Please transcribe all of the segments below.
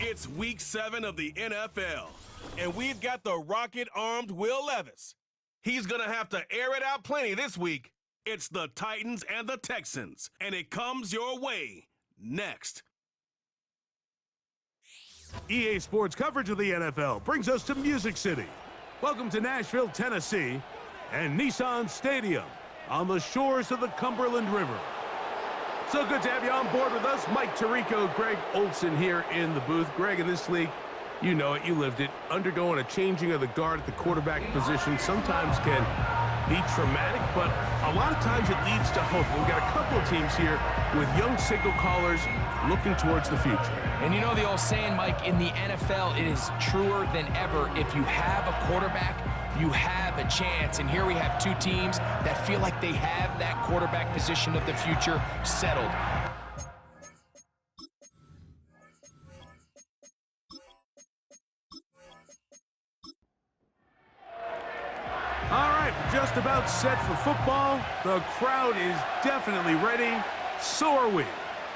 It's week 7 of the NFL, and we've got the rocket-armed Will Levis. He's going to have to air it out plenty this week. It's the Titans and the Texans, and it comes your way next. EA Sports coverage of the NFL brings us to Music City. Welcome to Nashville, Tennessee, and Nissan Stadium on the shores of the Cumberland River. So good to have you on board with us. Mike Tirico, Greg Olson here in the booth. Greg, in this league, you know it, you lived it. Undergoing a changing of the guard at the quarterback position sometimes can be traumatic, but a lot of times it leads to hope. We've got a couple of teams here with young signal callers looking towards the future. And you know the old saying, Mike, in the NFL, it is truer than ever. If you have a quarterback, you have a chance. And here we have two teams that feel like they have that quarterback position of the future settled. All right, just about set for football. The crowd is definitely ready. So are we.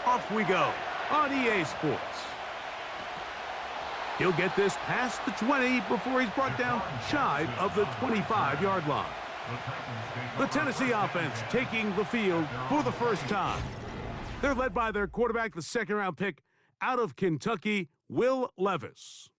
Off we go on EA Sports. He'll get this past the 20 before he's brought down shy of the 25-yard line. The Tennessee offense taking the field for the first time. They're led by their quarterback, the second-round pick out of Kentucky, Will Levis.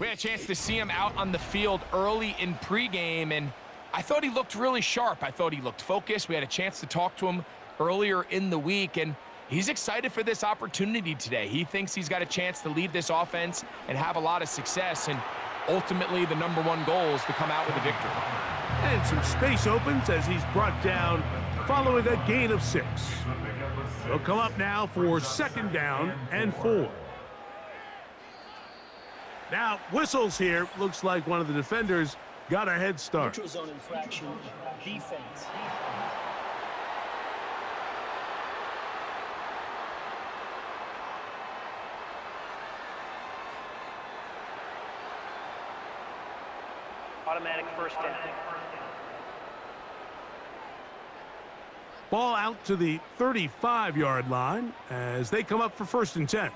We had a chance to see him out on the field early in pregame, and I thought he looked really sharp. I thought he looked focused. We had a chance to talk to him earlier in the week, and he's excited for this opportunity today. He thinks he's got a chance to lead this offense and have a lot of success, and ultimately the number one goal is to come out with a victory. And some space opens as he's brought down following a gain of 6. He'll come up now for second down and 4. Now, whistles here. Looks like one of the defenders got a head start. Neutral zone infraction, defense. Automatic first down. Ball out to the 35-yard line as they come up for first and 10.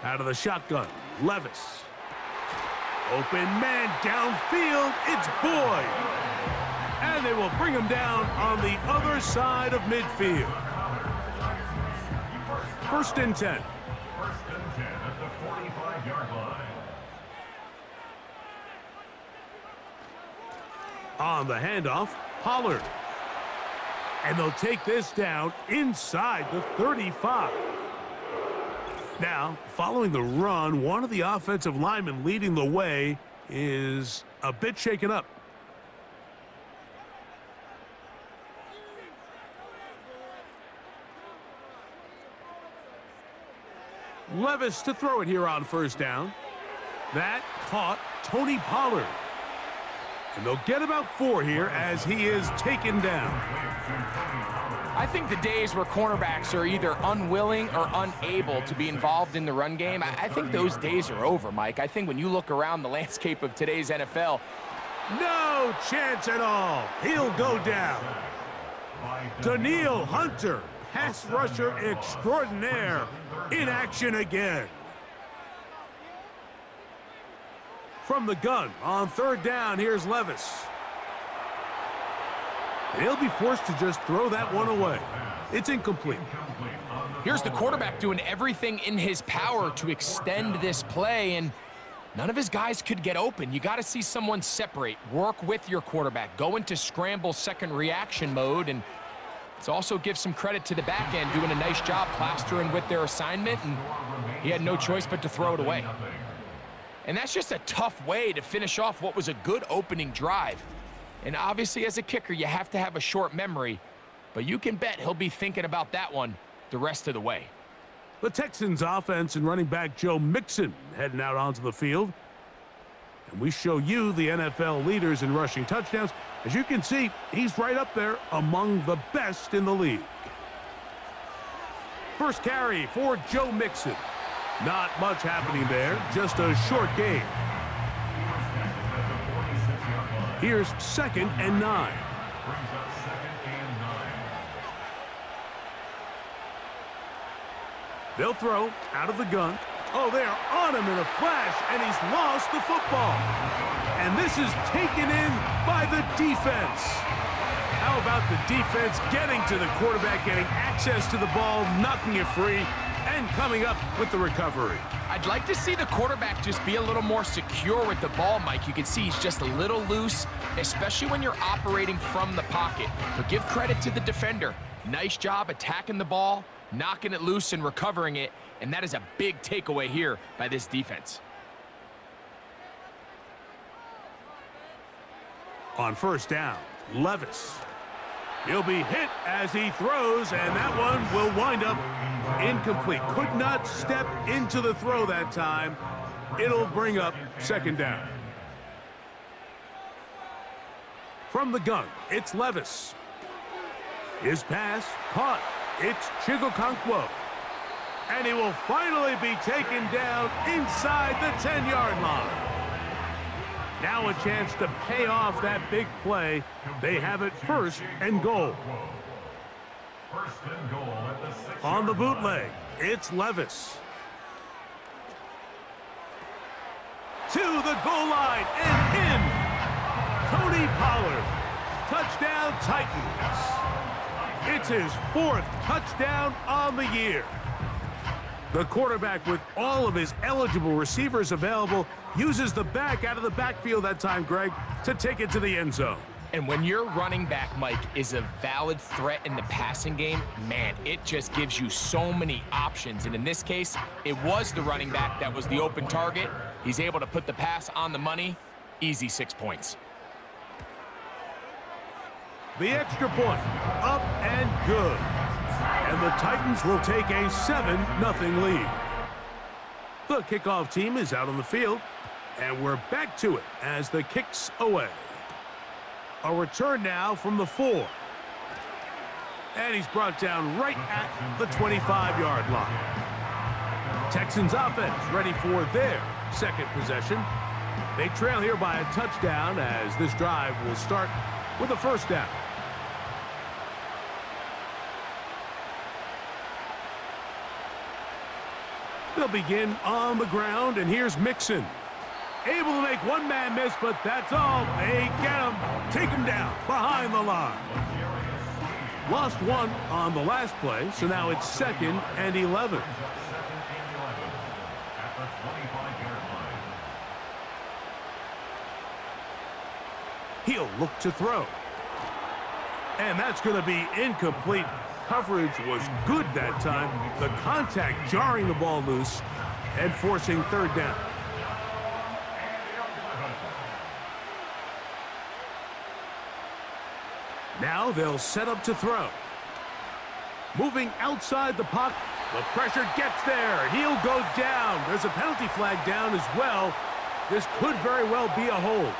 Out of the shotgun, Levis. Open man downfield, it's Boyd. And they will bring him down on the other side of midfield. First and 10. First and 10 at the 45-yard line. On the handoff, Pollard. And they'll take this down inside the 35. Now, following the run, one of the offensive linemen leading the way is a bit shaken up. Levis to throw it here on first down. That caught Tony Pollard. And they'll get about 4 here as he is taken down. I think the days where cornerbacks are either unwilling or unable to be involved in the run game, I think those days are over, Mike. I think when you look around the landscape of today's NFL, no chance at all. He'll go down. Danielle Hunter, pass rusher extraordinaire, in action again. From the gun on third down, here's Levis. And he'll be forced to just throw that one away. It's incomplete. Here's the quarterback doing everything in his power to extend this play, and none of his guys could get open. You got to see someone separate, work with your quarterback, go into scramble second reaction mode, and let's also give some credit to the back end doing a nice job plastering with their assignment, and he had no choice but to throw it away. And that's just a tough way to finish off what was a good opening drive. And obviously, as a kicker, you have to have a short memory, but you can bet he'll be thinking about that one the rest of the way. The Texans offense and running back Joe Mixon heading out onto the field. And we show you the NFL leaders in rushing touchdowns. As you can see, he's right up there among the best in the league. First carry for Joe Mixon. Not much happening there, just a short gain. Here's second and 9. They'll throw out of the gun. Oh, they are on him in a flash, and he's lost the football. And this is taken in by the defense. How about the defense getting to the quarterback, getting access to the ball, knocking it free, and coming up with the recovery? I'd like to see the quarterback just be a little more secure with the ball, Mike. You can see he's just a little loose, especially when you're operating from the pocket. But give credit to the defender. Nice job attacking the ball, knocking it loose and recovering it, and that is a big takeaway here by this defense. On first down, Levis. He'll be hit as he throws, and that one will wind up incomplete. Could not step into the throw that time. It'll bring up second down. From the gun, it's Levis. His pass caught. It's Chigokonkwo. And he will finally be taken down inside the 10-yard line. Now a chance to pay off that big play. They have it first and goal. First and goal at the 6. On the bootleg, it's Levis. To the goal line and in. Tony Pollard. Touchdown Titans. It's his 4th touchdown on the year. The quarterback, with all of his eligible receivers available, uses the back out of the backfield that time, Greg, to take it to the end zone. And when your running back, Mike, is a valid threat in the passing game, man, it just gives you so many options. And in this case, it was the running back that was the open target. He's able to put the pass on the money. Easy 6 points. The extra point, up and good. And the Titans will take a 7-0 lead. The kickoff team is out on the field, and we're back to it as the kick's away. A return now from the 4. And he's brought down right at the 25-yard line. Texans offense ready for their second possession. They trail here by a touchdown as this drive will start with a first down. They'll begin on the ground, and here's Mixon. Able to make one man miss, but that's all. They get him, take him down behind the line. Lost one on the last play, so now it's 2nd and 11. He'll look to throw. And that's going to be incomplete. Coverage was good that time. The contact jarring the ball loose and forcing third down. Now they'll set up to throw. Moving outside the pocket. The pressure gets there. He'll go down. There's a penalty flag down as well. This could very well be a hold.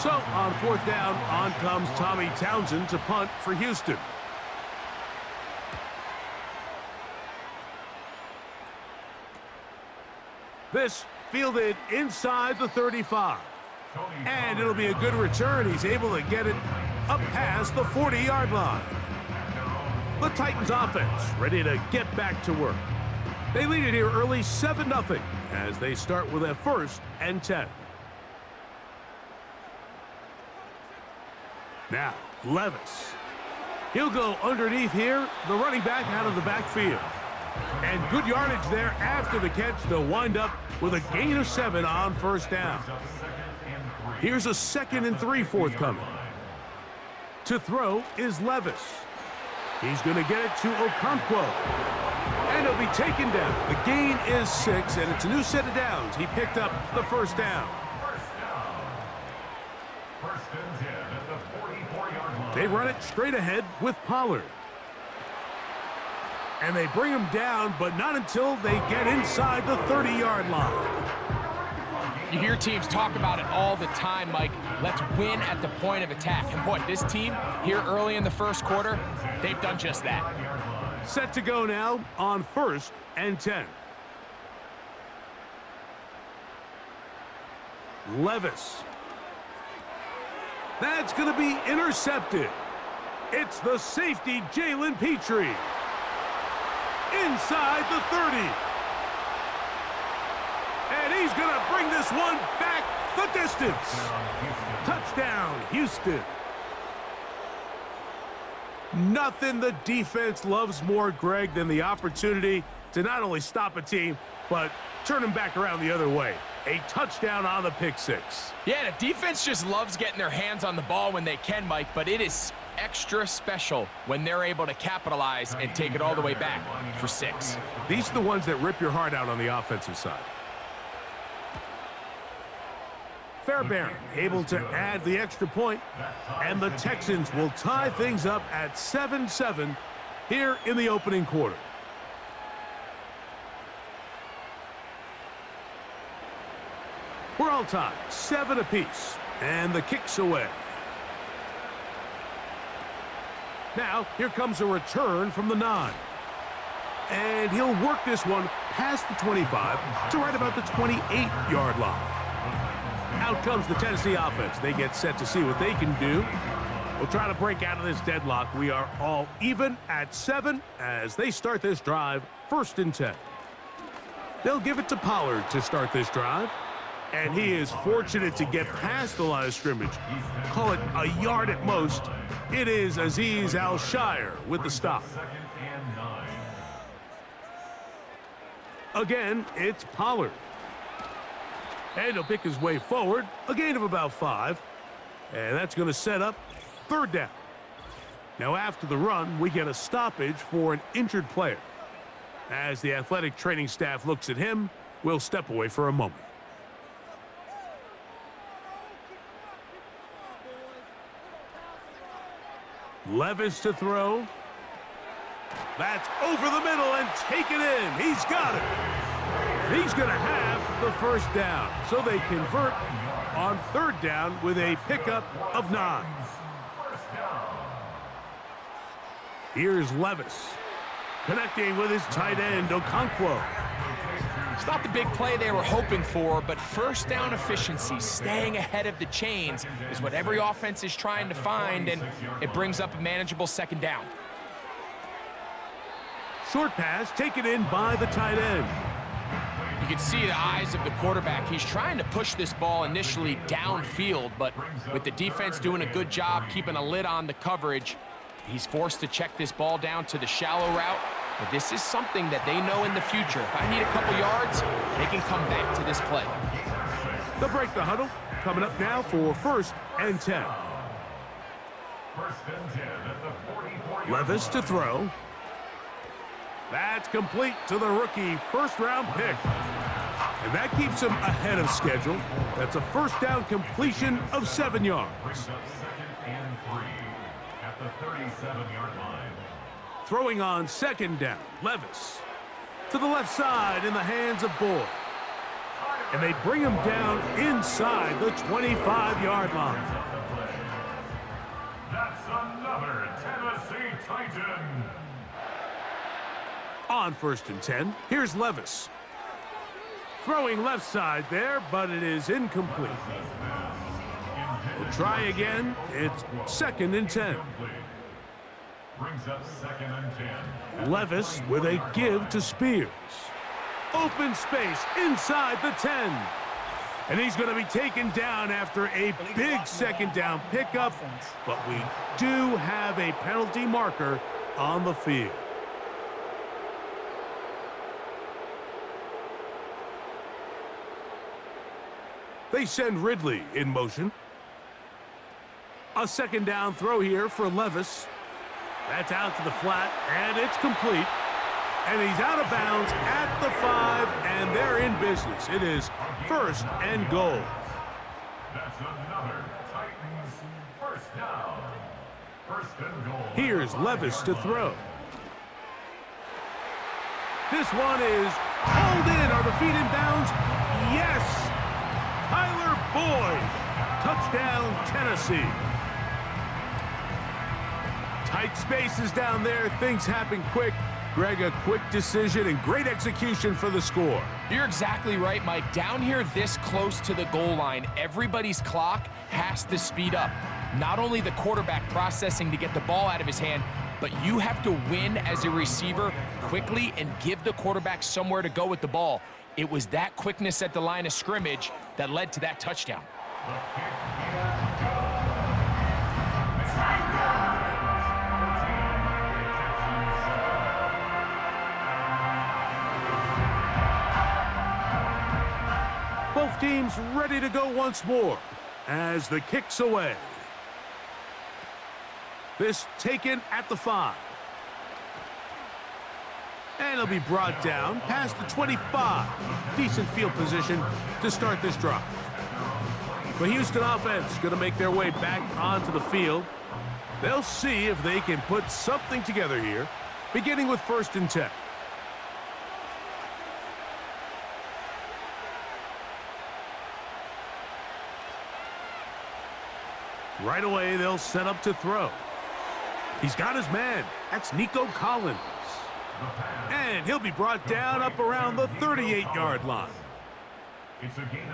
So, on fourth down, on comes Tommy Townsend to punt for Houston. This fielded inside the 35. And it'll be a good return. He's able to get it up past the 40-yard line. The Titans offense ready to get back to work. They lead it here early 7-0 as they start with a 1st and 10. Now, Levis. He'll go underneath here, the running back out of the backfield. And good yardage there after the catch. They'll wind up with a gain of 7 on first down. Here's a 2nd and 3 forthcoming. To throw is Levis. He's going to get it to Okonkwo. And he'll be taken down. The gain is 6, and it's a new set of downs. He picked up the first down. They run it straight ahead with Pollard. And they bring him down, but not until they get inside the 30-yard line. You hear teams talk about it all the time, Mike. Let's win at the point of attack. And boy, this team here early in the first quarter, they've done just that. Set to go now on 1st and 10. Levis. That's going to be intercepted. It's the safety, Jalen Petrie. Inside the 30. And he's going to bring this one back the distance. Touchdown, Houston. Nothing the defense loves more, Greg, than the opportunity to not only stop a team, but turn them back around the other way. A touchdown on the pick six. Yeah, the defense just loves getting their hands on the ball when they can, Mike, but it is extra special when they're able to capitalize and take it all the way back for 6. These are the ones that rip your heart out on the offensive side. Fairbairn able to add the extra point, and the Texans will tie things up at 7-7 here in the opening quarter. We're all tied, 7 apiece, and the kick's away. Now, here comes a return from the 9. And he'll work this one past the 25 to right about the 28-yard line. Out comes the Tennessee offense. They get set to see what they can do. We'll try to break out of this deadlock. We are all even at 7 as they start this drive, 1st and 10. They'll give it to Pollard to start this drive. And he is fortunate to get past the line of scrimmage. Call it a yard at most. It is Azeez Al-Shire with the stop. Again, it's Pollard. And he'll pick his way forward, a gain of about 5. And that's going to set up 3rd down. Now after the run, we get a stoppage for an injured player. As the athletic training staff looks at him, we'll step away for a moment. Levis to throw. That's over the middle and taken in. He's got it. He's going to have the 1st down. So they convert on 3rd down with a pickup of 9. Here's Levis connecting with his tight end, Okonkwo. It's not the big play they were hoping for, but 1st down efficiency, staying ahead of the chains, is what every offense is trying to find, and it brings up a manageable 2nd down. Short pass taken in by the tight end. You can see the eyes of the quarterback. He's trying to push this ball initially downfield, but with the defense doing a good job keeping a lid on the coverage, he's forced to check this ball down to the shallow route. But this is something that they know in the future. If I need a couple yards, they can come back to this play. They'll break the huddle. Coming up now for 1st and 10. Levis to throw. That's complete to the rookie 1st-round pick. And that keeps him ahead of schedule. That's a 1st down completion of 7 yards. 2nd and 3 at the 37-yard line. Throwing on 2nd down, Levis. To the left side in the hands of Boyd. And they bring him down inside the 25-yard line. That's another Tennessee Titan. On 1st and 10, here's Levis. Throwing left side there, but it is incomplete. We'll try again. It's 2nd and 10. Brings up 2nd and 10. Levis with a give to Spears. Open space inside the 10. And he's going to be taken down after a big 2nd down pickup. But we do have a penalty marker on the field. They send Ridley in motion. A 2nd down throw here for Levis. That's out to the flat, and it's complete. And he's out of bounds at the 5, and they're in business. It is 1st and goal. That's another Titans 1st down. 1st and goal. Here's Levis to throw. This one is hauled in. Are the feet in bounds? Yes! Tyler Boyd. Touchdown, Tennessee. Tight spaces down there. Things happen quick. Greg, a quick decision and great execution for the score. You're exactly right, Mike. Down here this close to the goal line, everybody's clock has to speed up. not only the quarterback processing to get the ball out of his hand, but you have to win as a receiver quickly and give the quarterback somewhere to go with the ball. It was that quickness at the line of scrimmage that led to that touchdown. Both teams ready to go once more as the kick's away. This taken at the 5. And it'll be brought down past the 25. Decent field position to start this drive. The Houston offense going to make their way back onto the field. They'll see if they can put something together here, beginning with 1st and 10. Right away, they'll set up to throw. He's got his man. That's Nico Collins. And he'll be brought down up around the 38-yard line.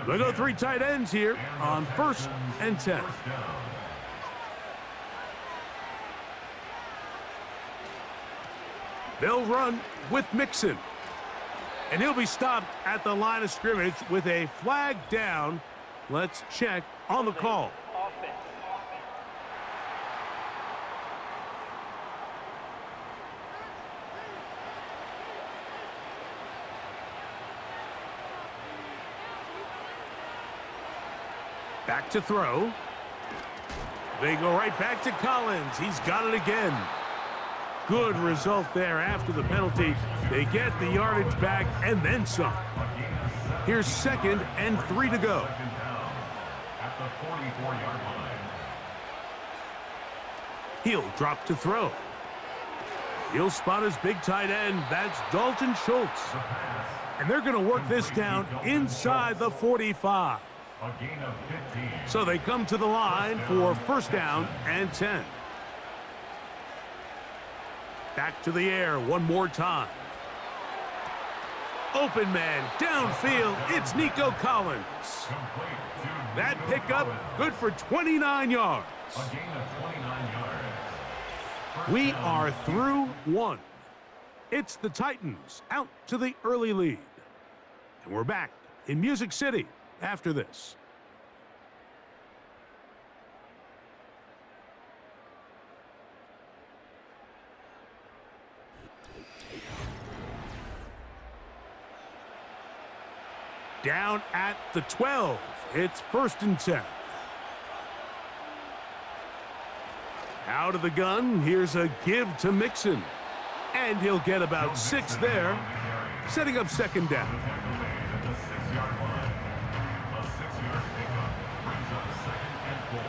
They'll go 3 tight ends here on 1st and 10. They'll run with Mixon. And he'll be stopped at the line of scrimmage with a flag down. Let's check on the call. Back to throw. They go right back to Collins. He's got it again. Good result there after the penalty. They get the yardage back and then some. Here's 2nd and 3 to go. At the 44-yard line. He'll drop to throw. He'll spot his big tight end. That's Dalton Schultz. And they're going to work this down inside the 45. A gain of 15. So they come to the line for 1st down and 10. Back to the air one more time. Open man, downfield, it's Nico Collins. That pickup, good for 29 yards. A gain of 29 yards. We are through 1. It's the Titans out to the early lead. And we're back in Music City after this. Down at the 12. It's 1st and 10. Out of the gun, here's a give to Mixon. And he'll get about 6 there, setting up 2nd down. At the 6-yard line. A 6-yard pickup brings up 2nd and 4.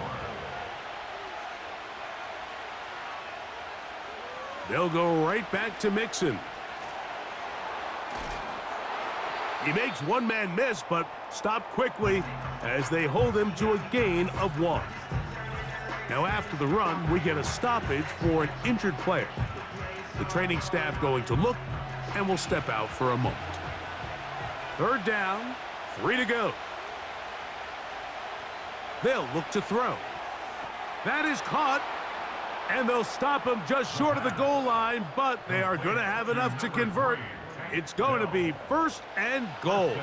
They'll go right back to Mixon. He makes one man miss, but stop quickly as they hold him to a gain of 1. Now after the run, we get a stoppage for an injured player. The training staff going to look and will step out for a moment. 3rd down, 3 to go. They'll look to throw. That is caught, and they'll stop him just short of the goal line, but they are going to have enough to convert. It's going to be 1st and goal.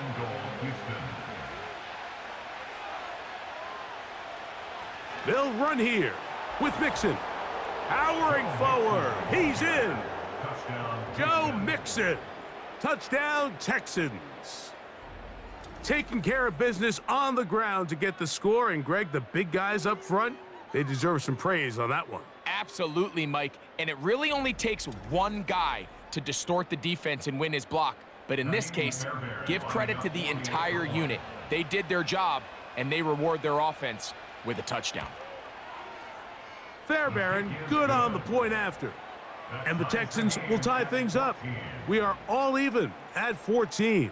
They'll run here with Mixon. Powering forward. He's in. Joe Mixon. Touchdown, Texans. Taking care of business on the ground to get the score. And, Greg, the big guys up front, they deserve some praise on that one. Absolutely, Mike. And it really only takes one guy to distort the defense and win his block. But in this case, give credit to the entire unit. They did their job, and they reward their offense with a touchdown. Fair, Baron. Good on the point after. And the Texans will tie things up. We are all even at 14.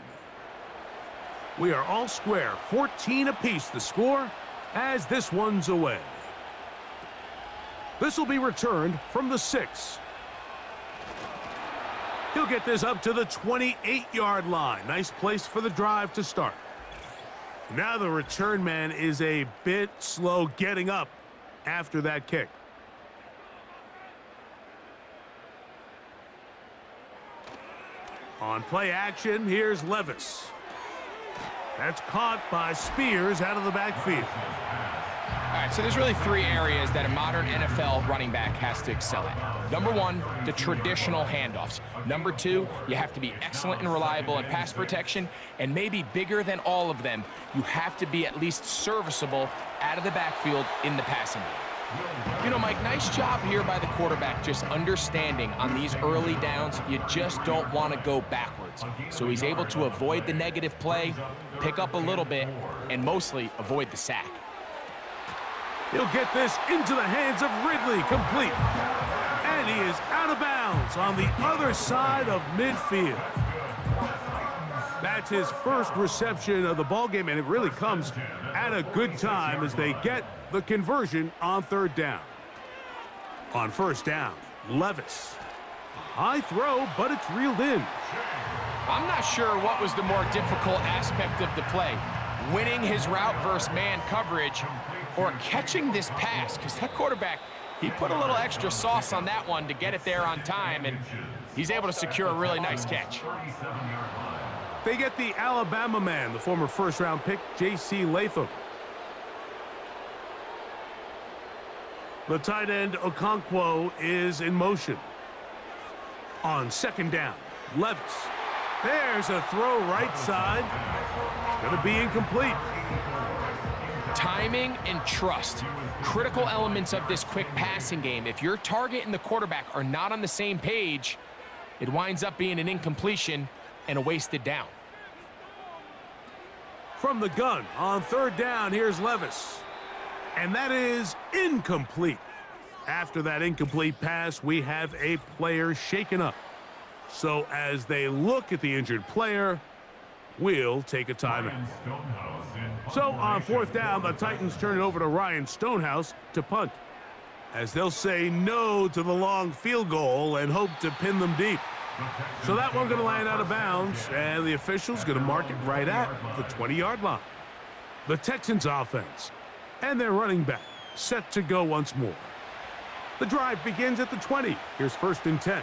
We are all square, 14 apiece the score as this one's away. This will be returned from the 6. He'll get this up to the 28-yard line. Nice place for the drive to start. Now the return man is a bit slow getting up, after that kick. On play action, here's Levis. That's caught by Spears out of the backfield. All right, so there's really three areas that a modern NFL running back has to excel at. Number one, the traditional handoffs. Number two, you have to be excellent and reliable in pass protection. And maybe bigger than all of them, you have to be at least serviceable out of the backfield in the passing game. You know, Mike, nice job here by the quarterback just understanding on these early downs, you just don't want to go backwards. So he's able to avoid the negative play, pick up a little bit, and mostly avoid the sack. He'll get this into the hands of Ridley, complete. And he is out of bounds on the other side of midfield. That's his first reception of the ballgame, and it really comes at a good time as they get the conversion on third down. On first down, Levis. A high throw, but it's reeled in. I'm not sure what was the more difficult aspect of the play, winning his route versus man coverage or catching this pass, because that quarterback, he put a little extra sauce on that one to get it there on time, and he's able to secure a really nice catch. They get the Alabama man, the former first-round pick, J.C. Latham. The tight end, Okonkwo, is in motion. On second down, Levis. There's a throw right side. It's going to be incomplete. Timing and trust, critical elements of this quick passing game. If your target and the quarterback are not on the same page, it winds up being an incompletion and a wasted down. From the gun, on third down, here's Levis. And that is incomplete. After that incomplete pass, we have a player shaken up. So as they look at the injured player, we'll take a timeout. So on fourth down, the Titans turn it over to Ryan Stonehouse to punt, as they'll say no to the long field goal and hope to pin them deep. So that one going to land out of bounds, and the official's going to mark it right at the 20-yard line. The Texans offense and their running back set to go once more. The drive begins at the 20. Here's first and 10.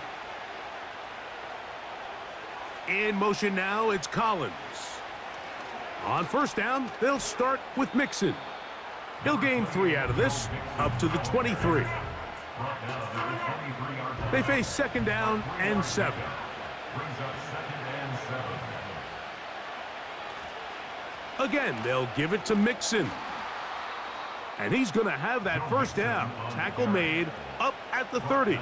In motion now, it's Collins. On first down, they'll start with Mixon. He'll gain 3 out of this, up to the 23. They face second down and 7. Again, they'll give it to Mixon. And he's going to have that first down. Tackle made up at the 30. A gain of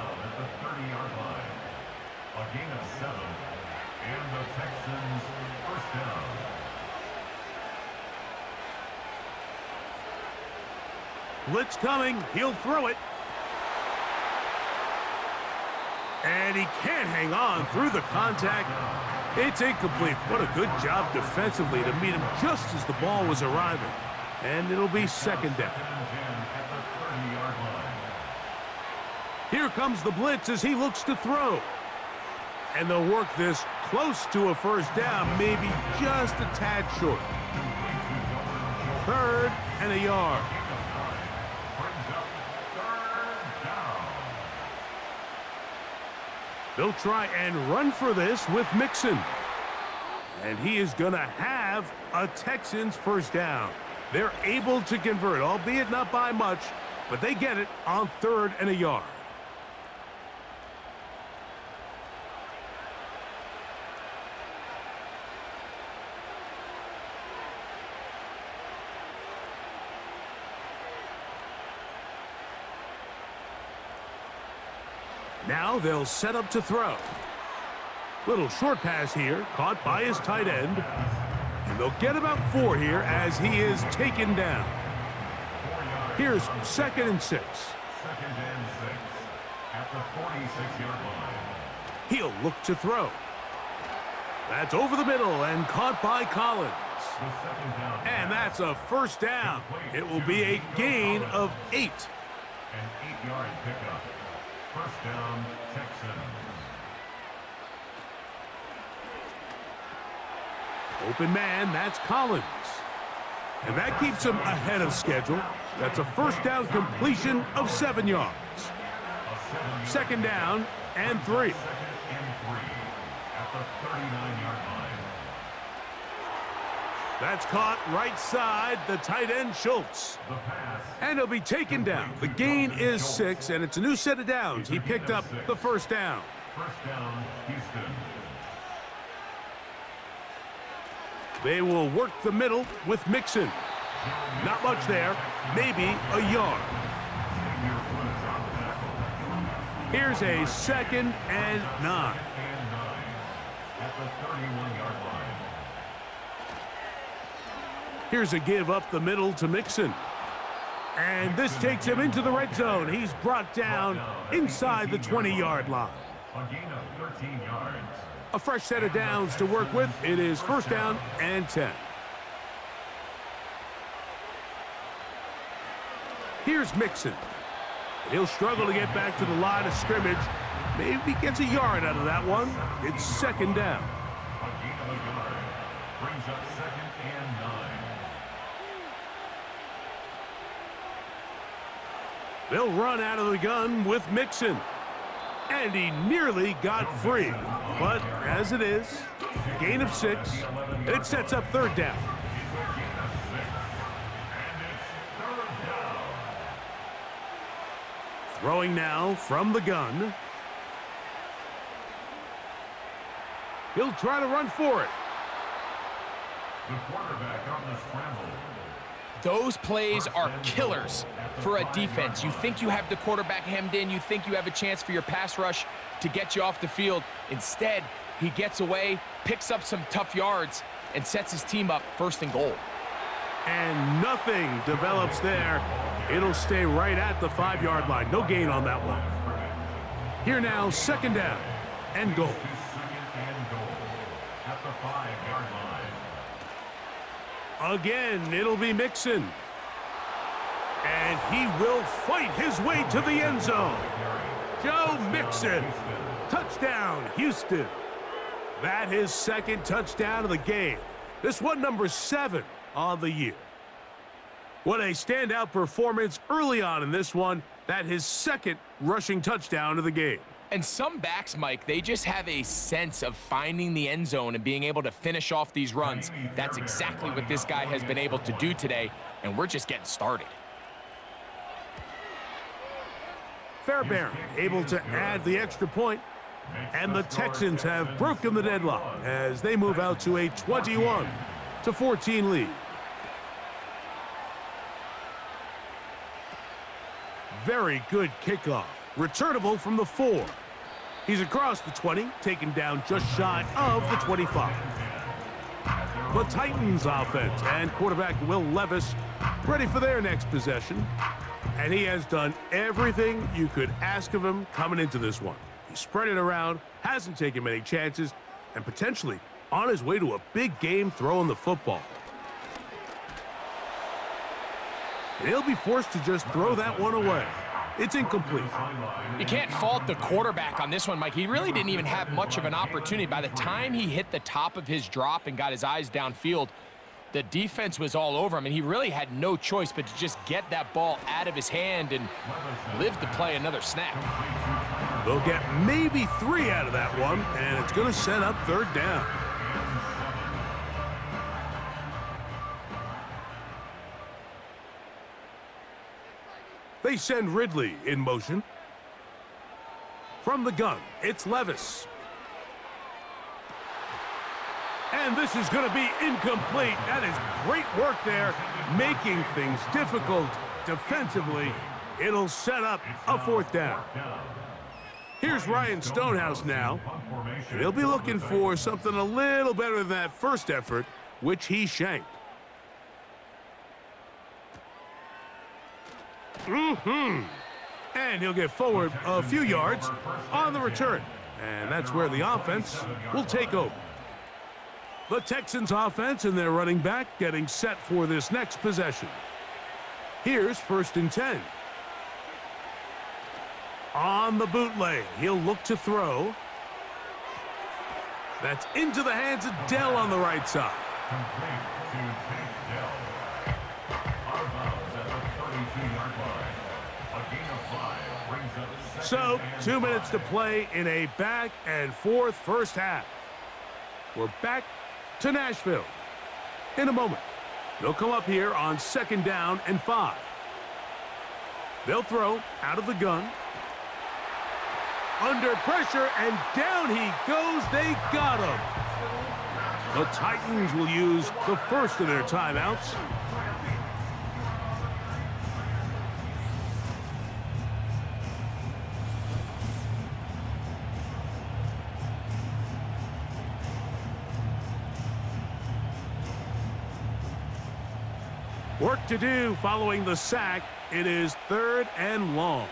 7, and the Texans first down. Blitz coming. He'll throw it. And he can't hang on through the contact. It's incomplete. What a good job defensively to meet him just as the ball was arriving. And it'll be second down. Here comes the blitz as he looks to throw. And they'll work this close to a first down, maybe just a tad short. Third and a yard. They'll try and run for this with Mixon. And he is going to have a Texans first down. They're able to convert, albeit not by much, but they get it on third and a yard. Now they'll set up to throw. Little short pass here, caught by his tight end. And they'll get about 4 here as he is taken down. Here's second and 6. Second and 6 at the 46-yard line. He'll look to throw. That's over the middle and caught by Collins. And that's a first down. It will be a gain of 8. An 8-yard pickup. First down, Texans. Open man, that's Collins. And that keeps him ahead of schedule. That's a first down completion of 7 yards. Second down and 3. Second and 3 at the 39-yard line. That's caught right side, the tight end Schultz. The pass. And he'll be taken down. The gain is 6, and it's a new set of downs. He picked up the first down. First down, Houston. They will work the middle with Mixon. Not much there, maybe a yard. Here's a 2nd and 9. And 9 at the 31-yard line. Here's a give up the middle to Mixon. And this takes him into the red zone. He's brought down inside the 20-yard line. A gain of 13 yards. A fresh set of downs to work with. It is first down and 10. Here's Mixon. He'll struggle to get back to the line of scrimmage. Maybe gets a yard out of that one. It's second down. A gain of a yard brings up 2nd and 9. They'll run out of the gun with Mixon. And he nearly got free. But as it is, gain of 6. And it sets up third down. Throwing now from the gun. He'll try to run for it. The quarterback on the scramble. Those plays are killers for a defense. You think you have the quarterback hemmed in. You think you have a chance for your pass rush to get you off the field. Instead, he gets away, picks up some tough yards, and sets his team up first and goal. And nothing develops there. It'll stay right at the 5-yard line. No gain on that one. Here now, second down and goal. 2nd and goal at the 5-yard line. Again, it'll be Mixon. And he will fight his way to the end zone. Joe Mixon. Touchdown, Houston. That his second touchdown of the game. This one number 7 on the year. What a standout performance early on in this one. That his second rushing touchdown of the game. And some backs, Mike, they just have a sense of finding the end zone and being able to finish off these runs. That's exactly what this guy has been able to do today, and we're just getting started. Fairbairn able to add the extra point, and the Texans have broken the deadlock as they move out to a 21-14 lead. Very good kickoff. Returnable from the 4. He's across the 20, taken down just shy of the 25. The Titans offense and quarterback Will Levis ready for their next possession. And he has done everything you could ask of him coming into this one. He spread it around, hasn't taken many chances, and potentially on his way to a big game throwing the football. And he'll be forced to just throw that one away. It's incomplete. You can't fault the quarterback on this one, Mike. He really didn't even have much of an opportunity. By the time he hit the top of his drop and got his eyes downfield, the defense was all over him, and he really had no choice but to just get that ball out of his hand and live to play another snap. They'll get maybe 3 out of that one, and it's going to set up third down. They send Ridley in motion. From the gun, it's Levis. And this is going to be incomplete. That is great work there, making things difficult defensively. It'll set up a fourth down. Here's Ryan Stonehouse now, and he'll be looking for something a little better than that first effort, which he shanked. And he'll get forward a few yards on the return. And that's where the offense will take over. The Texans offense and their running back getting set for this next possession. Here's first and 10. On the bootleg, he'll look to throw. That's into the hands of Dell on the right side. Complete to Tank Dell. Out of bounds at the 2-yard line. A gain of 5 brings up So, 2nd and 2 minutes to 5. play in a back and forth first half. We're back to Nashville. In a moment, they'll come up here on 2nd down and 5. They'll throw out of the gun. Under pressure, and down he goes. They got him. The Titans will use the first of their timeouts. Work to do following the sack. It is 3rd and long.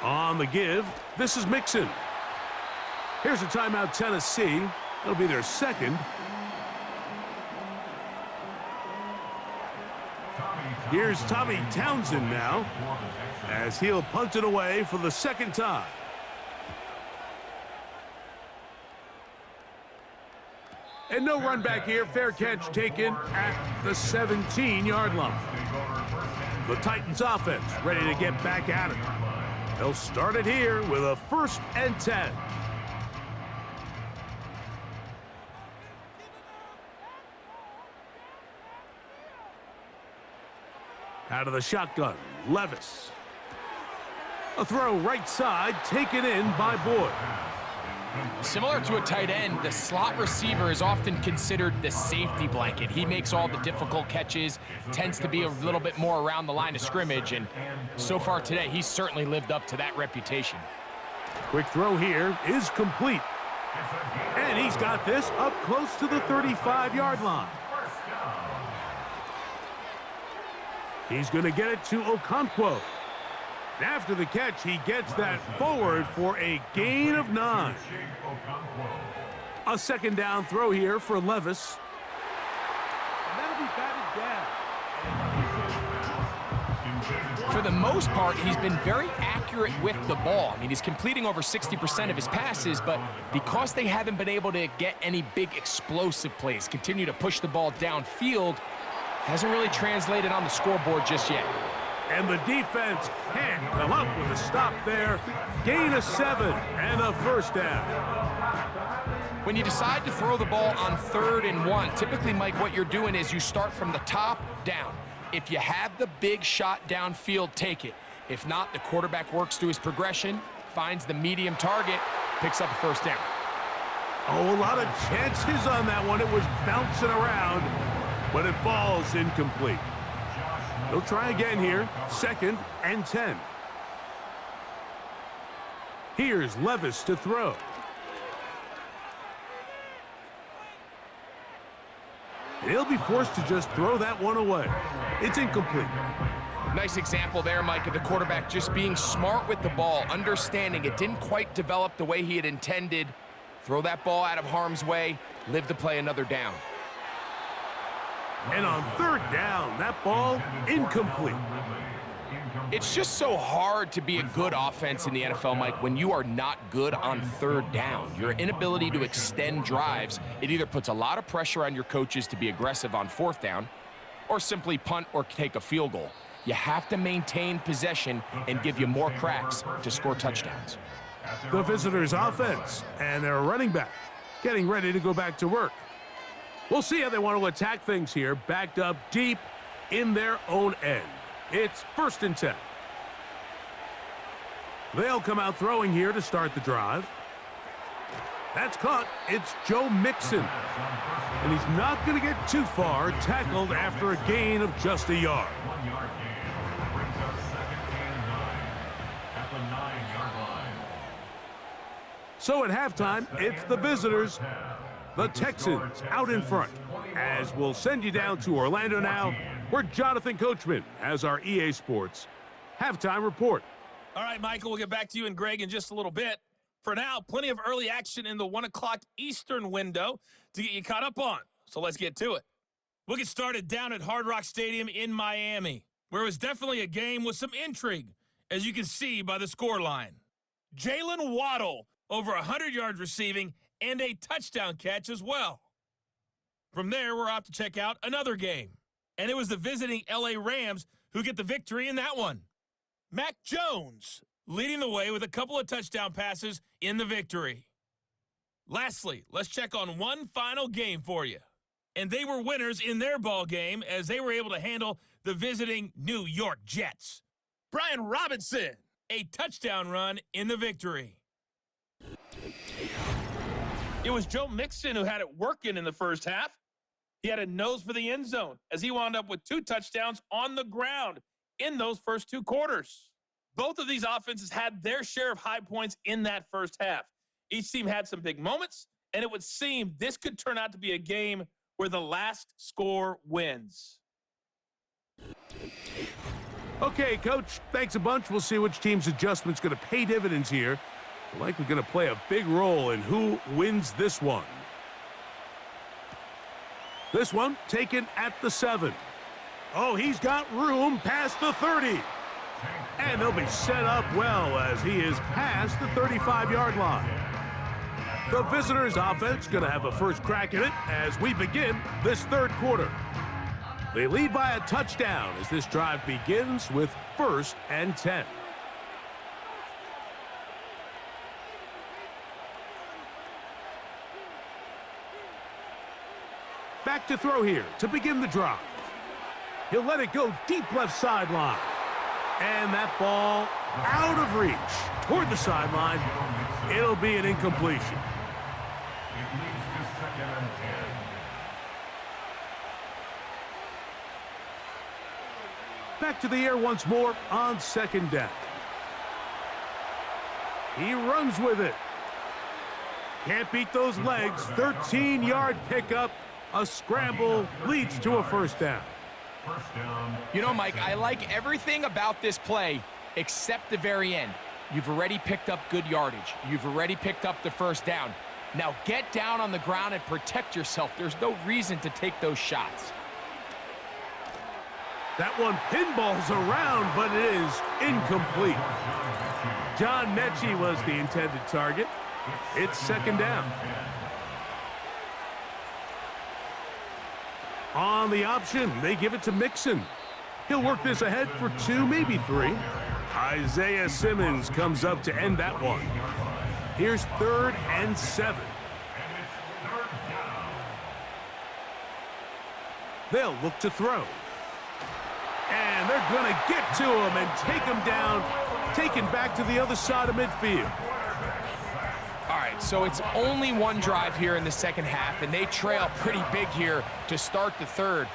On the give, this is Mixon. Here's a timeout, Tennessee. It'll be their second. Here's Tommy Townsend now, as he'll punt it away for the second time. And no run back here. Fair catch taken at the 17-yard line. The Titans offense ready to get back at it. They'll start it here with a 1st and 10. Out of the shotgun, Levis. A throw right side, taken in by Boyd. Similar to a tight end, the slot receiver is often considered the safety blanket. He makes all the difficult catches, tends to be a little bit more around the line of scrimmage, and so far today, he's certainly lived up to that reputation. Quick throw here is complete. And he's got this up close to the 35-yard line. He's going to get it to Okonkwo. After the catch, he gets that forward for a gain of 9. A 2nd down throw here for Levis. And that'll be batted down. For the most part, he's been very accurate with the ball. I mean, he's completing over 60% of his passes, but because they haven't been able to get any big explosive plays, continue to push the ball downfield, hasn't really translated on the scoreboard just yet. And the defense can't come up with a stop there. Gain of 7 and a 1st down. When you decide to throw the ball on 3rd and 1, typically, Mike, what you're doing is you start from the top down. If you have the big shot downfield, take it. If not, the quarterback works through his progression, finds the medium target, picks up a 1st down. Oh, a lot of chances on that one. It was bouncing around, but it falls incomplete. They'll try again here, 2nd and 10. Here's Levis to throw. He'll be forced to just throw that one away. It's incomplete. Nice example there, Mike, of the quarterback just being smart with the ball, understanding it didn't quite develop the way he had intended. Throw that ball out of harm's way, live to play another down. And on 3rd down, that ball incomplete. It's just so hard to be a good offense in the NFL, Mike, when you are not good on 3rd down. Your inability to extend drives, it either puts a lot of pressure on your coaches to be aggressive on 4th down or simply punt or take a field goal. You have to maintain possession and give you more cracks to score touchdowns. The visitors' offense and their running back getting ready to go back to work. We'll see how they want to attack things here, backed up deep in their own end. It's 1st and 10. They'll come out throwing here to start the drive. That's caught. It's Joe Mixon. And he's not going to get too far, tackled after a gain of just a yard. 1-yard gain brings up 2nd and 9 at the 9-yard line. So at halftime, it's the visitors, the Texans, out in front. As we'll send you down to Orlando now, where Jonathan Coachman has our EA Sports halftime report. All right, Michael, we'll get back to you and Greg in just a little bit. For now, plenty of early action in the 1 o'clock Eastern window to get you caught up on. So let's get to it. We'll get started down at Hard Rock Stadium in Miami, where it was definitely a game with some intrigue, as you can see by the scoreline. Jalen Waddle, over 100 yards receiving and a touchdown catch as well. From there, we're off to check out another game. And it was the visiting LA Rams who get the victory in that one. Mac Jones leading the way with a couple of touchdown passes in the victory. Lastly, let's check on one final game for you. And they were winners in their ball game as they were able to handle the visiting New York Jets. Brian Robinson, a touchdown run in the victory. It was Joe Mixon who had it working in the first half. He had a nose for the end zone as he wound up with 2 touchdowns on the ground in those first 2 quarters. Both of these offenses had their share of high points in that first half. Each team had some big moments, and it would seem this could turn out to be a game where the last score wins. Okay, Coach, thanks a bunch. We'll see which team's adjustment's going to pay dividends here. We're likely going to play a big role in who wins this one. This one taken at the 7. Oh, he's got room past the 30. And they'll be set up well as he is past the 35-yard line. The visitors' offense going to have a first crack at it as we begin this third quarter. They lead by a touchdown as this drive begins with 1st and 10. Back to throw here to begin the drive. He'll let it go deep left sideline. And that ball out of reach toward the sideline. It'll be an incompletion. It leads to 2nd and 10. Back to the air once more on 2nd down. He runs with it. Can't beat those legs. 13-yard pickup. A scramble leads to a 1st down. First down. You know, Mike, I like everything about this play except the very end. You've already picked up good yardage. You've already picked up the 1st down. Now get down on the ground and protect yourself. There's no reason to take those shots. That one pinballs around, but it is incomplete. John Mechie was the intended target. It's 2nd down. On the option, they give it to Mixon. He'll work this ahead for 2, maybe 3. Isaiah Simmons comes up to end that one. Here's 3rd and 7. They'll look to throw. And they're going to get to him and take him down, taken back to the other side of midfield. All right, so it's only one drive here in the 2nd half, and they trail pretty big here to start the 3rd.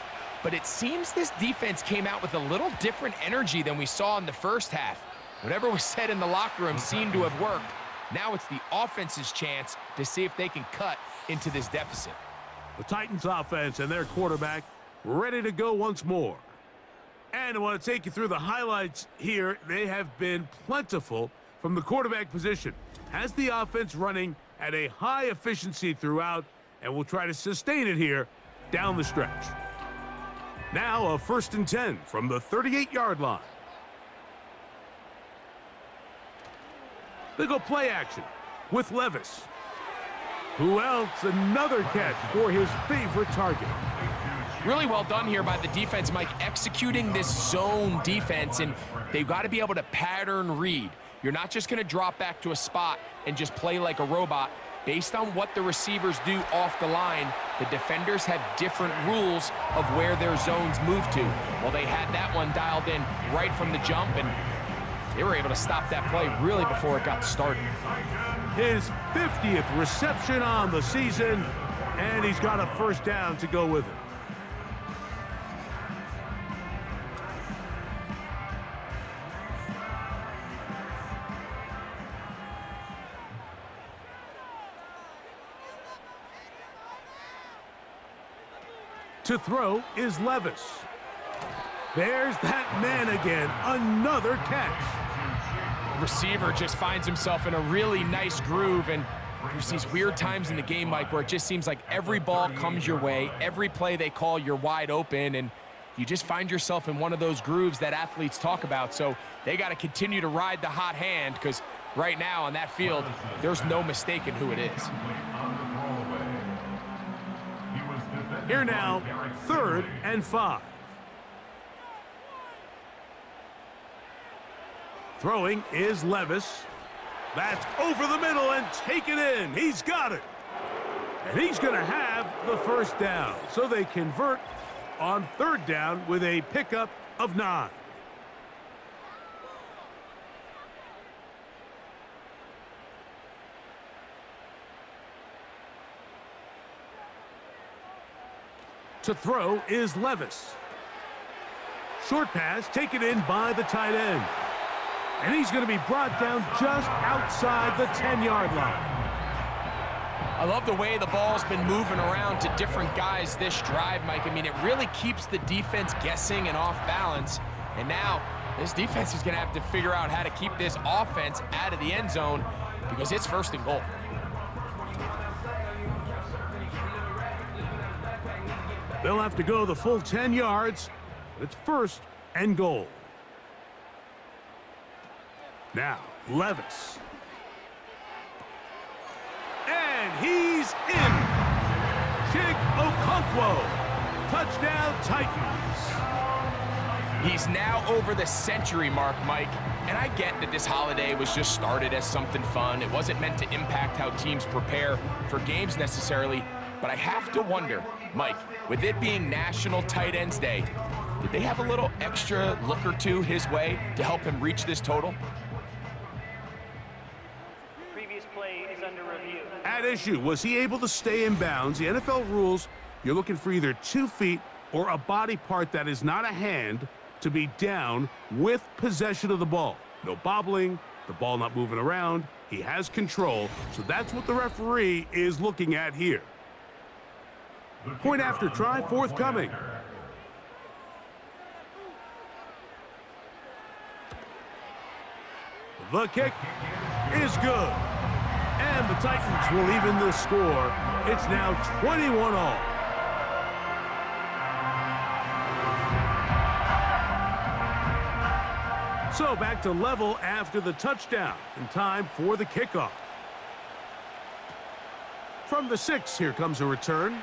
But it seems this defense came out with a little different energy than we saw in the first half. Whatever was said in the locker room seemed to have worked. Now it's the offense's chance to see if they can cut into this deficit. The Titans offense and their quarterback ready to go once more. And I want to take you through the highlights here. They have been plentiful from the quarterback position. Has the offense running at a high efficiency throughout, and will try to sustain it here down the stretch. Now a 1st and 10 from the 38-yard line. They go play action with Levis. Who else? Another catch for his favorite target. Really well done here by the defense, Mike, executing this zone defense, and they've got to be able to pattern read. You're not just going to drop back to a spot and just play like a robot. Based on what the receivers do off the line, the defenders have different rules of where their zones move to. Well, they had that one dialed in right from the jump, and they were able to stop that play really before it got started. His 50th reception on the season, and he's got a 1st down to go with it. To throw is Levis. There's that man again, another catch. Receiver just finds himself in a really nice groove, and there's these weird times in the game, Mike, where it just seems like every ball comes your way, every play they call, you're wide open, and you just find yourself in one of those grooves that athletes talk about. So they got to continue to ride the hot hand, because right now on that field, there's no mistaking who it is. Here now, 3rd and 5. Throwing is Levis. That's over the middle and taken in. He's got it. And he's going to have the first down. So they convert on 3rd down with a pickup of 9. To throw is Levis. Short pass taken in by the tight end. And he's going to be brought down just outside the 10-yard line. I love the way the ball's been moving around to different guys this drive, Mike. I mean, it really keeps the defense guessing and off balance. And now this defense is going to have to figure out how to keep this offense out of the end zone because it's 1st and goal. They'll have to go the full 10 yards. It's 1st and goal. Now, Levis. And he's in. Chig Okonkwo. Touchdown, Titans. He's now over the century mark, Mike. And I get that this holiday was just started as something fun. It wasn't meant to impact how teams prepare for games necessarily. But I have to wonder, Mike, with it being National Tight Ends Day, did they have a little extra look or two his way to help him reach this total? Previous play is under review. At issue, was he able to stay in bounds? The NFL rules, you're looking for either 2 feet or a body part that is not a hand to be down with possession of the ball. No bobbling, the ball not moving around. He has control, so that's what the referee is looking at here. Point after try forthcoming. The kick is good. And the Titans will even the score. It's now 21-all. So back to level after the touchdown. And time for the kickoff. From the 6, here comes a return.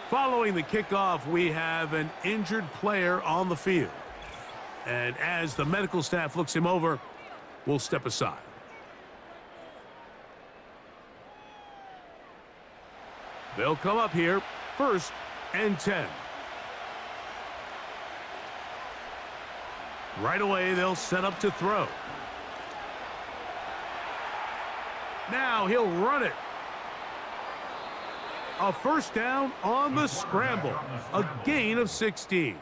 Following the kickoff, we have an injured player on the field. And as the medical staff looks him over, we'll step aside. They'll come up here, 1st and 10. Right away, they'll set up to throw. Now he'll run it. A 1st down on the scramble. A gain of 16.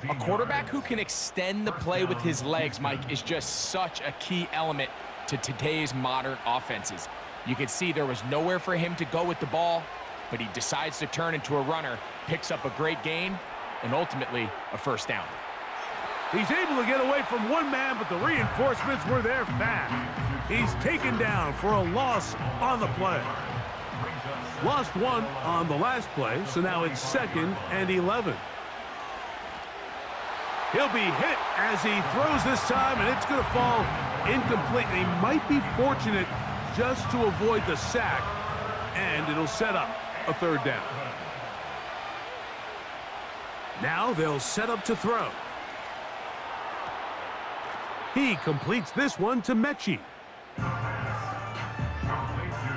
A quarterback who can extend the play with his legs, Mike, is just such a key element to today's modern offenses. You can see there was nowhere for him to go with the ball, but he decides to turn into a runner, picks up a great gain, and ultimately a 1st down. He's able to get away from one man, but the reinforcements were there fast. He's taken down for a loss on the play. Lost 1 on the last play, so now it's 2nd and 11. He'll be hit as he throws this time, and it's going to fall incomplete. He might be fortunate just to avoid the sack, and it'll set up a 3rd down. Now they'll set up to throw. He completes this one to Mechie.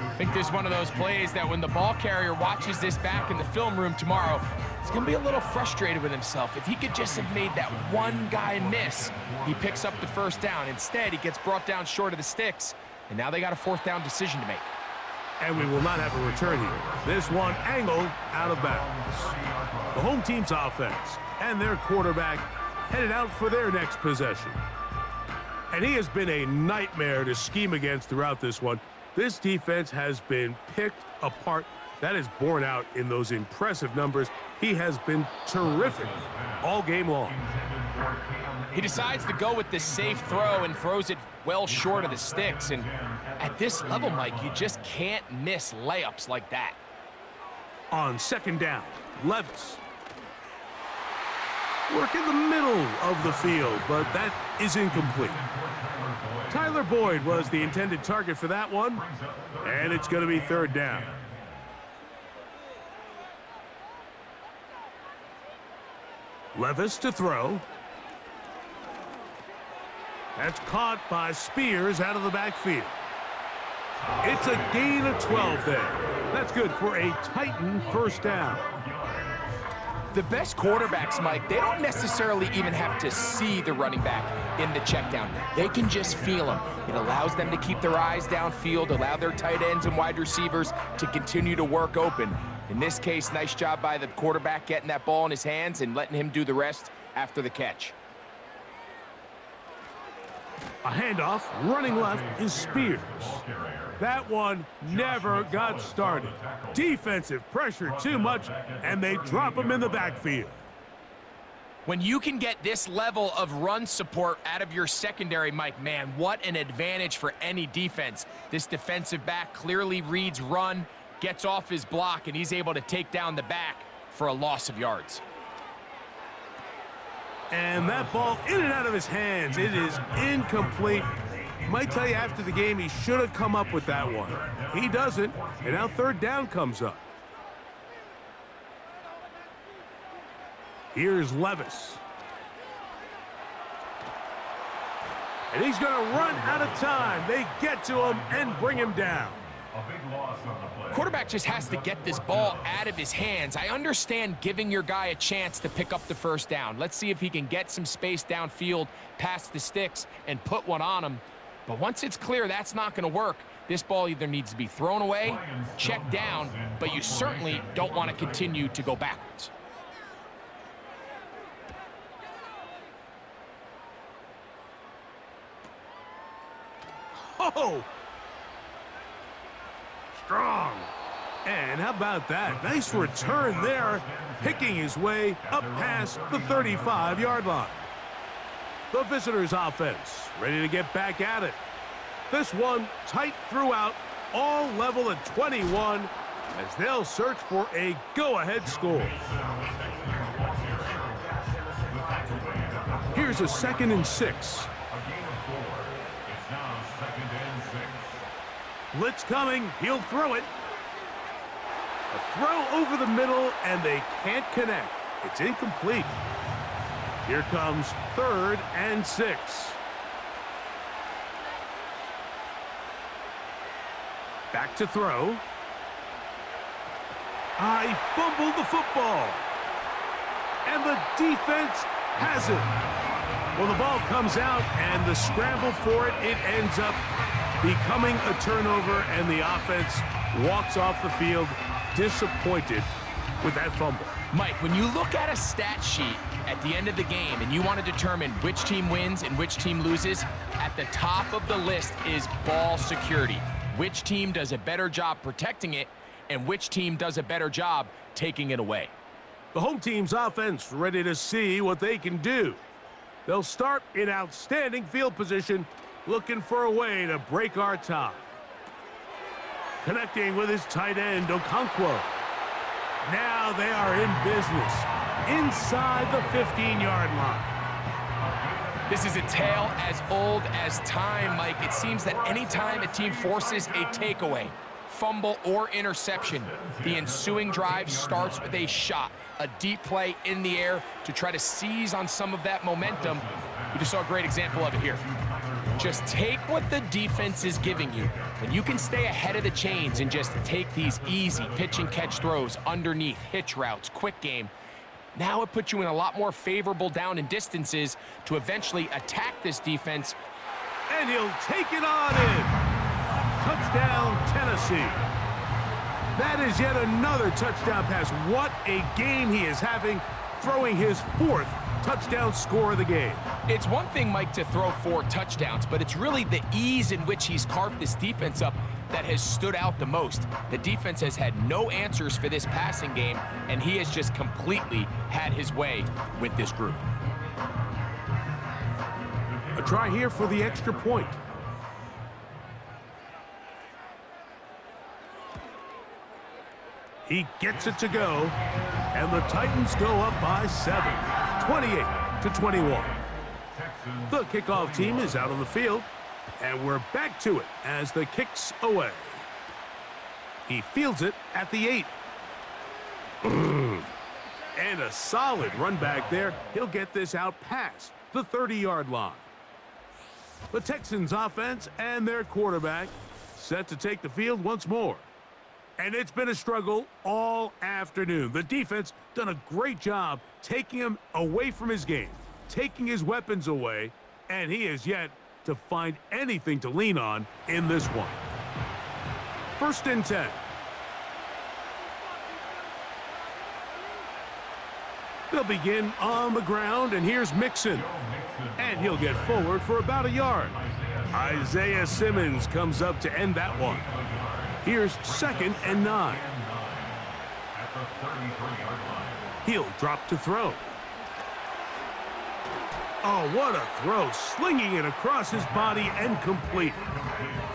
I think this is one of those plays that when the ball carrier watches this back in the film room tomorrow, he's going to be a little frustrated with himself. If he could just have made that one guy miss, he picks up the 1st down. Instead, he gets brought down short of the sticks, and now they got a 4th down decision to make. And we will not have a return here. This one angled out of bounds. The home team's offense and their quarterback headed out for their next possession. And he has been a nightmare to scheme against throughout this one. This defense has been picked apart. That is borne out in those impressive numbers. He has been terrific all game long. He decides to go with the safe throw and throws it well short of the sticks. And at this level, Mike, you just can't miss layups like that. On 2nd down, Levis. Work in the middle of the field, but that is incomplete. Tyler Boyd was the intended target for that one, and it's going to be 3rd down. Levis to throw. That's caught by Spears out of the backfield. It's a gain of 12 there. That's good for a Titan first down. The best quarterbacks, Mike, they don't necessarily even have to see the running back in the check down. They can just feel him. It allows them to keep their eyes downfield, allow their tight ends and wide receivers to continue to work open. In this case, nice job by the quarterback getting that ball in his hands and letting him do the rest after the catch. A handoff, running left is Spears. That one never got started. Defensive pressure too much, and they drop him in the backfield. When you can get this level of run support out of your secondary, Mike, man, what an advantage for any defense. This defensive back clearly reads run, gets off his block, and he's able to take down the back for a loss of yards. And that ball in and out of his hands. It is incomplete. Might tell you after the game he should have come up with that one. He doesn't, and now third down comes up. Here's Levis. And he's going to run out of time. They get to him and bring him down. A big loss on the play. Quarterback just has to get this ball out of his hands. I understand giving your guy a chance to pick up the first down. Let's see if he can get some space downfield past the sticks and put one on him. But once it's clear that's not going to work, this ball either needs to be thrown away, checked down, but you certainly don't want to continue to go backwards. Oh! Strong. And how about that? Nice return there, picking his way up past the 35-yard line. The visitors' offense ready to get back at it. This one tight throughout, all level at 21 as they'll search for a go-ahead score. Here's a 2nd and 6. It's now 2nd and 6. Blitz coming, he'll throw it. A throw over the middle, and they can't connect. It's incomplete. Here comes 3rd and 6. Back to throw. I fumbled the football. And the defense has it. Well, the ball comes out, and the scramble for it, it ends up becoming a turnover, and the offense walks off the field disappointed with that fumble. Mike, when you look at a stat sheet at the end of the game and you want to determine which team wins and which team loses, at the top of the list is ball security. Which team does a better job protecting it and which team does a better job taking it away. The home team's offense ready to see what they can do. They'll start in outstanding field position, looking for a way to break our tie. Connecting with his tight end, Okonkwo. Now they are in business inside the 15-yard line. This is a tale as old as time, Mike. It seems that anytime a team forces a takeaway, fumble, or interception, the ensuing drive starts with a shot, a deep play in the air to try to seize on some of that momentum. We just saw a great example of it here. Just take what the defense is giving you, and you can stay ahead of the chains and just take these easy pitch and catch throws underneath, hitch routes, quick game. Now it puts you in a lot more favorable down and distances to eventually attack this defense. And he'll take it on in. Touchdown, Tennessee. That is yet another touchdown pass. What a game he is having, throwing his 4th touchdown score of the game. It's one thing, Mike, to throw 4 touchdowns, but it's really the ease in which he's carved this defense up that has stood out the most. The defense has had no answers for this passing game, and he has just completely had his way with this group. A try here for the extra point. He gets it to go, and the Titans go up by 7, 28-21. The kickoff team is out on the field, and we're back to it as the kick's away. He fields it at the 8. And a solid run back there. He'll get this out past the 30-yard line. The Texans offense and their quarterback set to take the field once more. And it's been a struggle all afternoon. The defense done a great job taking him away from his game, taking his weapons away, and he has yet to find anything to lean on in this one. 1st and 10. They'll begin on the ground, and here's Mixon. And he'll get forward for about a yard. Isaiah Simmons comes up to end that one. Here's 2nd and 9. He'll drop to throw. Oh, what a throw. Slinging it across his body and complete.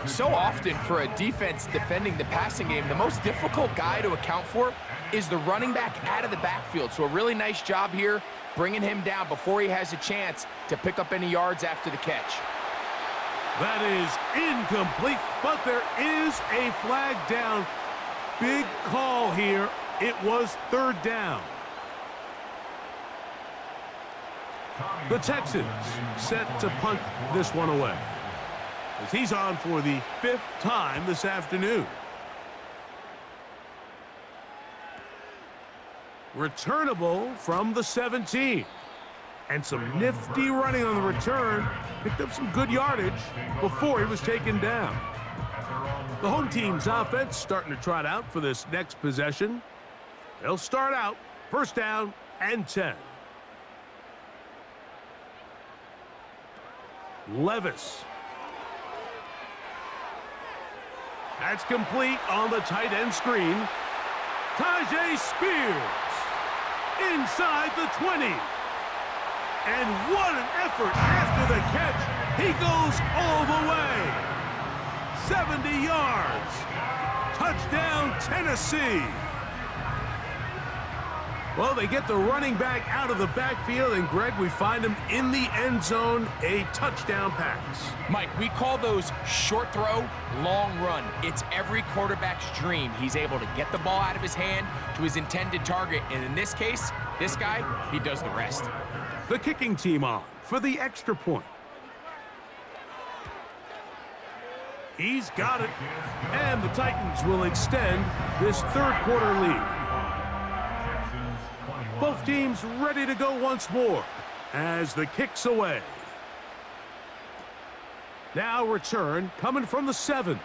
So often for a defense defending the passing game, the most difficult guy to account for is the running back out of the backfield. So a really nice job here bringing him down before he has a chance to pick up any yards after the catch. That is incomplete, but there is a flag down. Big call here. It was 3rd down. The Texans set to punt this one away, as he's on for the 5th time this afternoon. Returnable from the 17. And some nifty running on the return. Picked up some good yardage before he was taken down. The home team's offense starting to trot out for this next possession. They'll start out 1st down and 10. Levis. That's complete on the tight end screen. Tajay Spears inside the 20. And what an effort after the catch. He goes all the way. 70 yards. Touchdown, Tennessee. Well, they get the running back out of the backfield, and Greg, we find him in the end zone, a touchdown pass. Mike, we call those short throw, long run. It's every quarterback's dream. He's able to get the ball out of his hand to his intended target, and in this case, this guy, he does the rest. The kicking team on for the extra point. He's got it, and the Titans will extend this 3rd quarter lead. Both teams ready to go once more as the kick's away. Now return coming from the 7.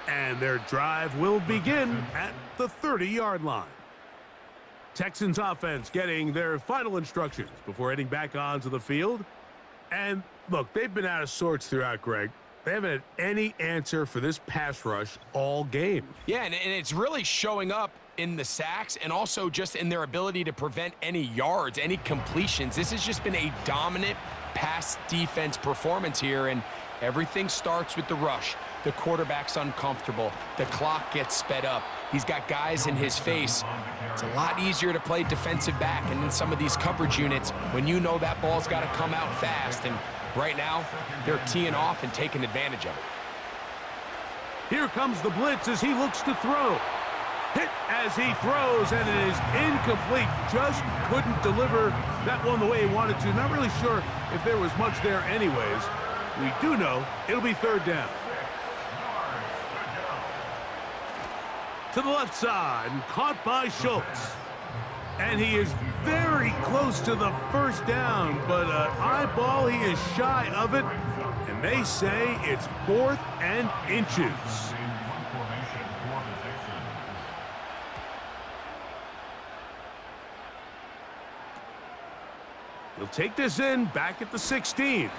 And their drive will begin at the 30-yard line. Texans offense getting their final instructions before heading back onto the field. And look, they've been out of sorts throughout, Greg. They haven't had any answer for this pass rush all game. Yeah, and it's really showing up in the sacks and also just in their ability to prevent any yards, any completions. This has just been a dominant pass defense performance here, and everything starts with the rush. The quarterback's uncomfortable. The clock gets sped up. He's got guys in his face. It's a lot easier to play defensive back, and in some of these coverage units, when you know that ball's got to come out fast, and right now, they're teeing off and taking advantage of it. Here comes the blitz as he looks to throw. Hit as he throws, and it is incomplete. Just couldn't deliver that one the way he wanted to. Not really sure if there was much there anyways. We do know it'll be 3rd down. To the left side, and caught by Schultz. And he is very close to the 1st down, but an eyeball, he is shy of it. And they say it's 4th and inches. He'll take this in back at the 16.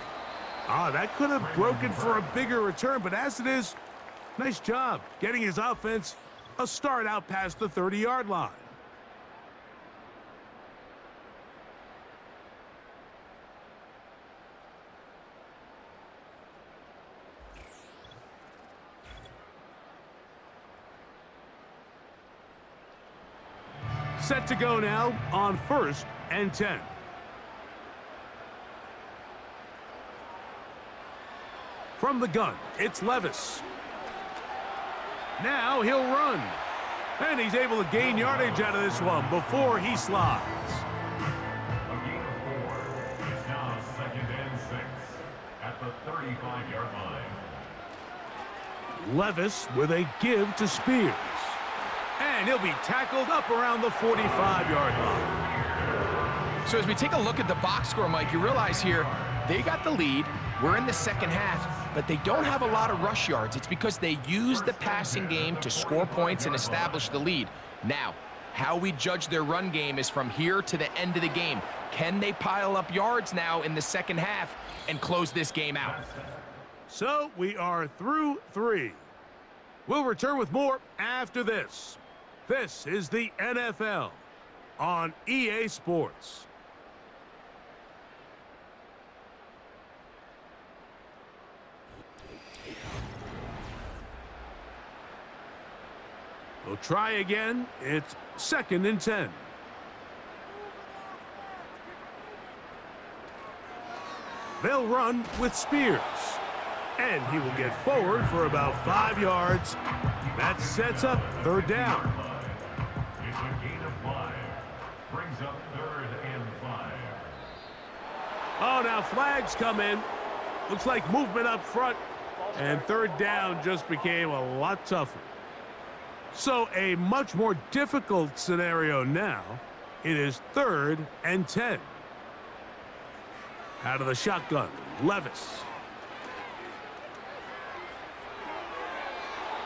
That could have broken for a bigger return, but as it is, nice job getting his offense a start out past the 30-yard line. Set to go now on 1st and 10. From the gun, it's Levis. Now he'll run. And he's able to gain yardage out of this one before he slides. A gain of 4. It's now 2nd and 6 at the 35-yard line. Levis with a give to Spears. And he'll be tackled up around the 45-yard line. So as we take a look at the box score, Mike, you realize here they got the lead. We're in the second half, but they don't have a lot of rush yards. It's because they use the passing game to score points and establish the lead. Now, how we judge their run game is from here to the end of the game. Can they pile up yards now in the second half and close this game out? So we are through 3. We'll return with more after this. This is the NFL on EA Sports. We'll try again. It's 2nd and 10. They'll run with Spears. And he will get forward for about 5 yards. That sets up 3rd down. It's a gain of 5. Brings up 3rd and 5. Oh, now flags come in. Looks like movement up front. And 3rd down just became a lot tougher. So a much more difficult scenario now. It is 3rd and 10. Out of the shotgun, Levis.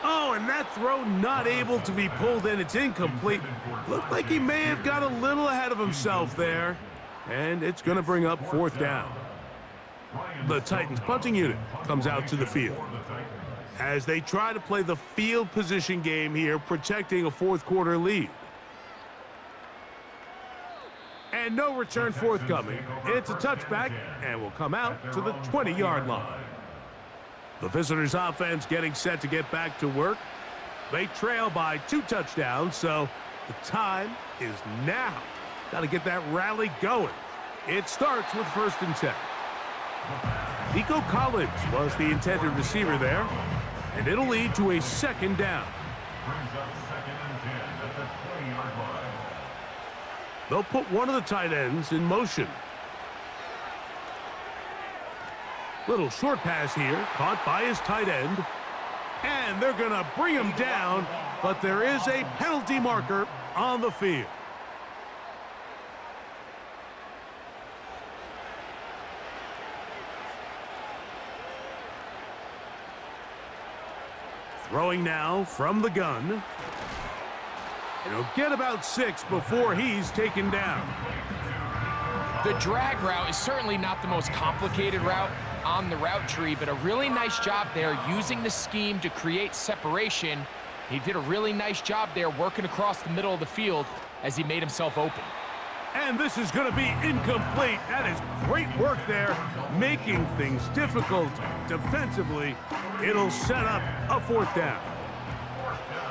Oh, and that throw not able to be pulled in. It's incomplete. Looked like he may have got a little ahead of himself there. And it's going to bring up 4th down. The Titans punting unit comes out to the field as they try to play the field position game here, protecting a 4th quarter lead. And no return forthcoming. It's a touchback and will come out to the 20-yard line. The visitors' offense getting set to get back to work. They trail by 2 touchdowns, so the time is now. Got to get that rally going. It starts with 1st and 10. Nico Collins was the intended receiver there, and it'll lead to a 2nd down. Brings up 2nd and 10 at the 20-yard line. They'll put one of the tight ends in motion. Little short pass here, caught by his tight end. And they're going to bring him down, but there is a penalty marker on the field. Throwing now from the gun. And he'll get about 6 before he's taken down. The drag route is certainly not the most complicated route on the route tree, but a really nice job there using the scheme to create separation. He did a really nice job there working across the middle of the field as he made himself open. And this is going to be incomplete. That is great work there, making things difficult defensively. It'll set up a 4th down.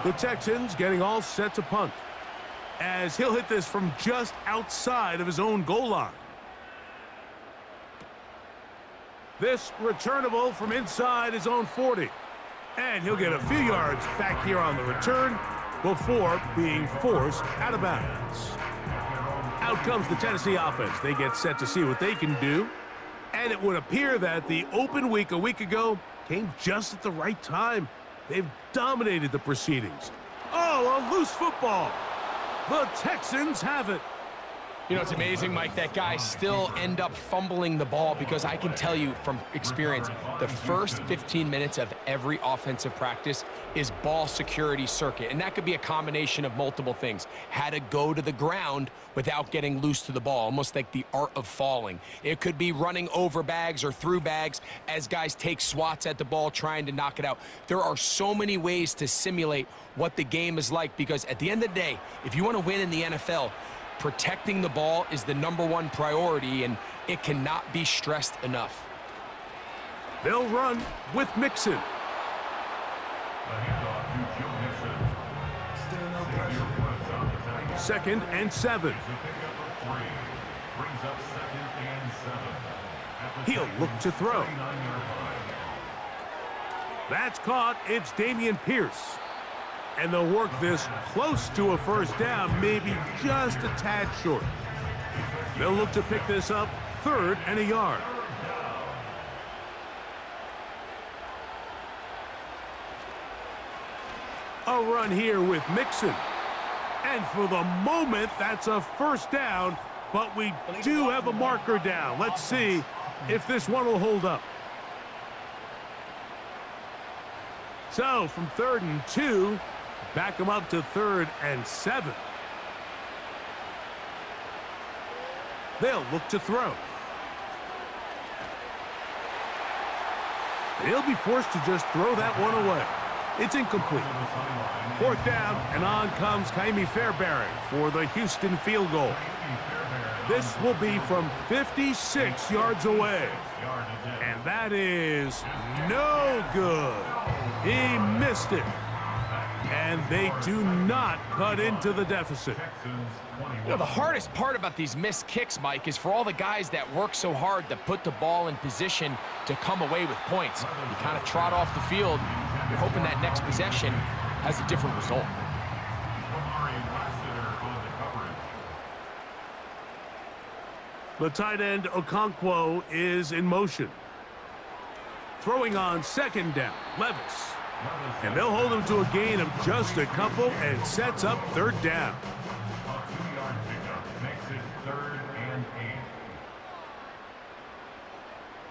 The Texans getting all set to punt, as he'll hit this from just outside of his own goal line. This returnable from inside his own 40. And he'll get a few yards back here on the return before being forced out of bounds. Out comes the Tennessee offense. They get set to see what they can do. And it would appear that the open week a week ago came just at the right time. They've dominated the proceedings. Oh, a loose football. The Texans have it. You know, it's amazing, Mike, that guys still end up fumbling the ball, because I can tell you from experience, the first 15 minutes of every offensive practice is ball security circuit. And that could be a combination of multiple things. How to go to the ground without getting loose to the ball, almost like the art of falling. It could be running over bags or through bags as guys take swats at the ball trying to knock it out. There are so many ways to simulate what the game is like, because at the end of the day, if you want to win in the NFL, protecting the ball is the #1 priority, and it cannot be stressed enough. They'll run with Mixon. The handoff to Joe Mixon. Savior runs on the tackle. 2nd and 7. To pick up a 3. Brings up 2nd and 7. At the He'll look to throw. 39-yard line. That's caught. It's Dameon Pierce. And they'll work this close to a first down, maybe just a tad short. They'll look to pick this up 3rd and a yard. A run here with Mixon. And for the moment, that's a first down, but we do have a marker down. Let's see if this one will hold up. So from 3rd and 2, back them up to 3rd and 7. They'll look to throw. He'll be forced to just throw that one away. It's incomplete. 4th down, and on comes Kaimi Fairbairn for the Houston field goal. This will be from 56 yards away. And that is no good. He missed it. And they do not cut into the deficit. You know, the hardest part about these missed kicks, Mike, is for all the guys that work so hard to put the ball in position to come away with points. You kind of trot off the field. You're hoping that next possession has a different result. The tight end Okonkwo is in motion. Throwing on 2nd down, Levis. And they'll hold him to a gain of just a couple and sets up 3rd down. A 2-yard pickup makes it 3rd and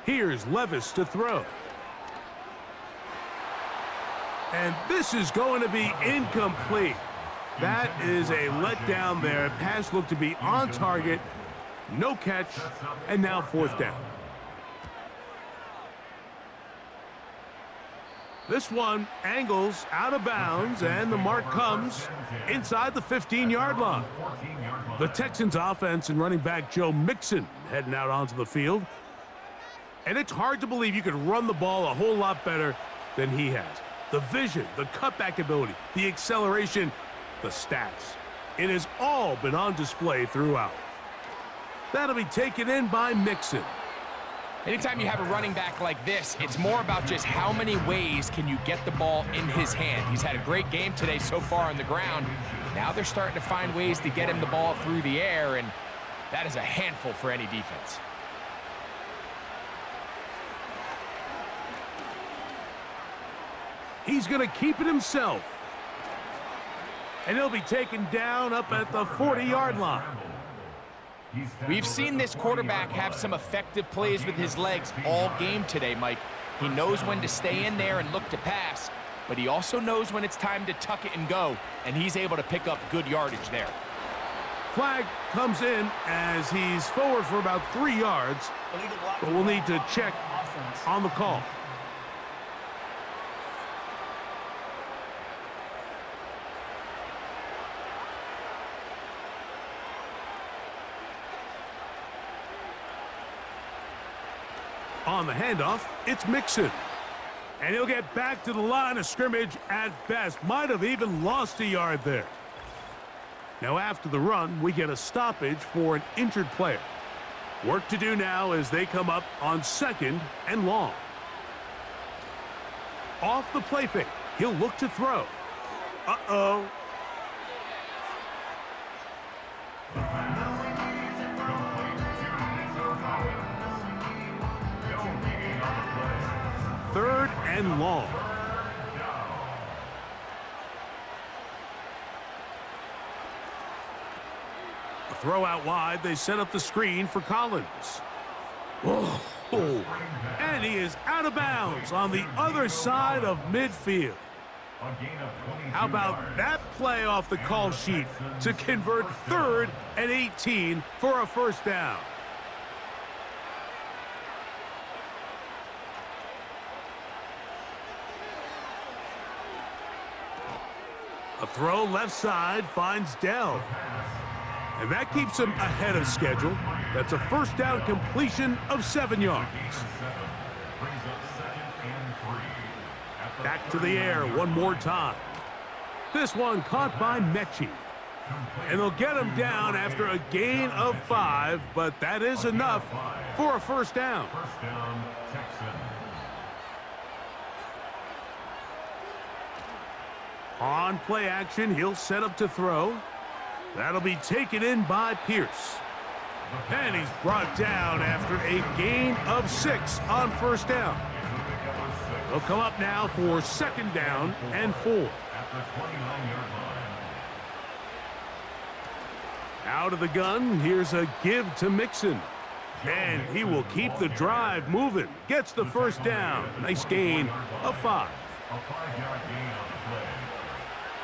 8. Here's Levis to throw. And this is going to be incomplete. That is a letdown there. Pass looked to be on target. No catch. And now 4th down. This one angles out of bounds, and the mark comes inside the 15-yard line. The Texans offense and running back Joe Mixon heading out onto the field. And it's hard to believe you could run the ball a whole lot better than he has. The vision, the cutback ability, the acceleration, the stats. It has all been on display throughout. That'll be taken in by Mixon. Anytime you have a running back like this, it's more about just how many ways can you get the ball in his hand. He's had a great game today so far on the ground. Now they're starting to find ways to get him the ball through the air, and that is a handful for any defense. He's going to keep it himself. And he'll be taken down up at the 40-yard line. We've seen this quarterback have some effective plays with his legs all game today, Mike. He knows when to stay in there and look to pass, but he also knows when it's time to tuck it and go, and he's able to pick up good yardage there. Flag comes in as he's forward for about 3 yards, but we'll need to check on the call. On the handoff, it's Mixon. And he'll get back to the line of scrimmage at best. Might have even lost a yard there. Now after the run, we get a stoppage for an injured player. Work to do now as they come up on 2nd and long. Off the play fake, he'll look to throw. Uh-oh. Third and long. A throw out wide. They set up the screen for Collins. Oh, and he is out of bounds on the other side of midfield. How about that play off the call sheet to convert 3rd and 18 for a first down? A throw left side finds Dell. And that keeps him ahead of schedule. That's a first down completion of 7 yards. Back to the air one more time. This one caught by Mechie. And they'll get him down after a gain of 5, but that is enough for a first down. First down, Texans. On play action, he'll set up to throw. That'll be taken in by Pierce. And he's brought down after a gain of 6 on first down. He'll come up now for second down and 4. At the 29-yard line. Out of the gun, here's a give to Mixon. And he will keep the drive moving. Gets the first down. Nice gain of 5. A 5-yard gain on the play.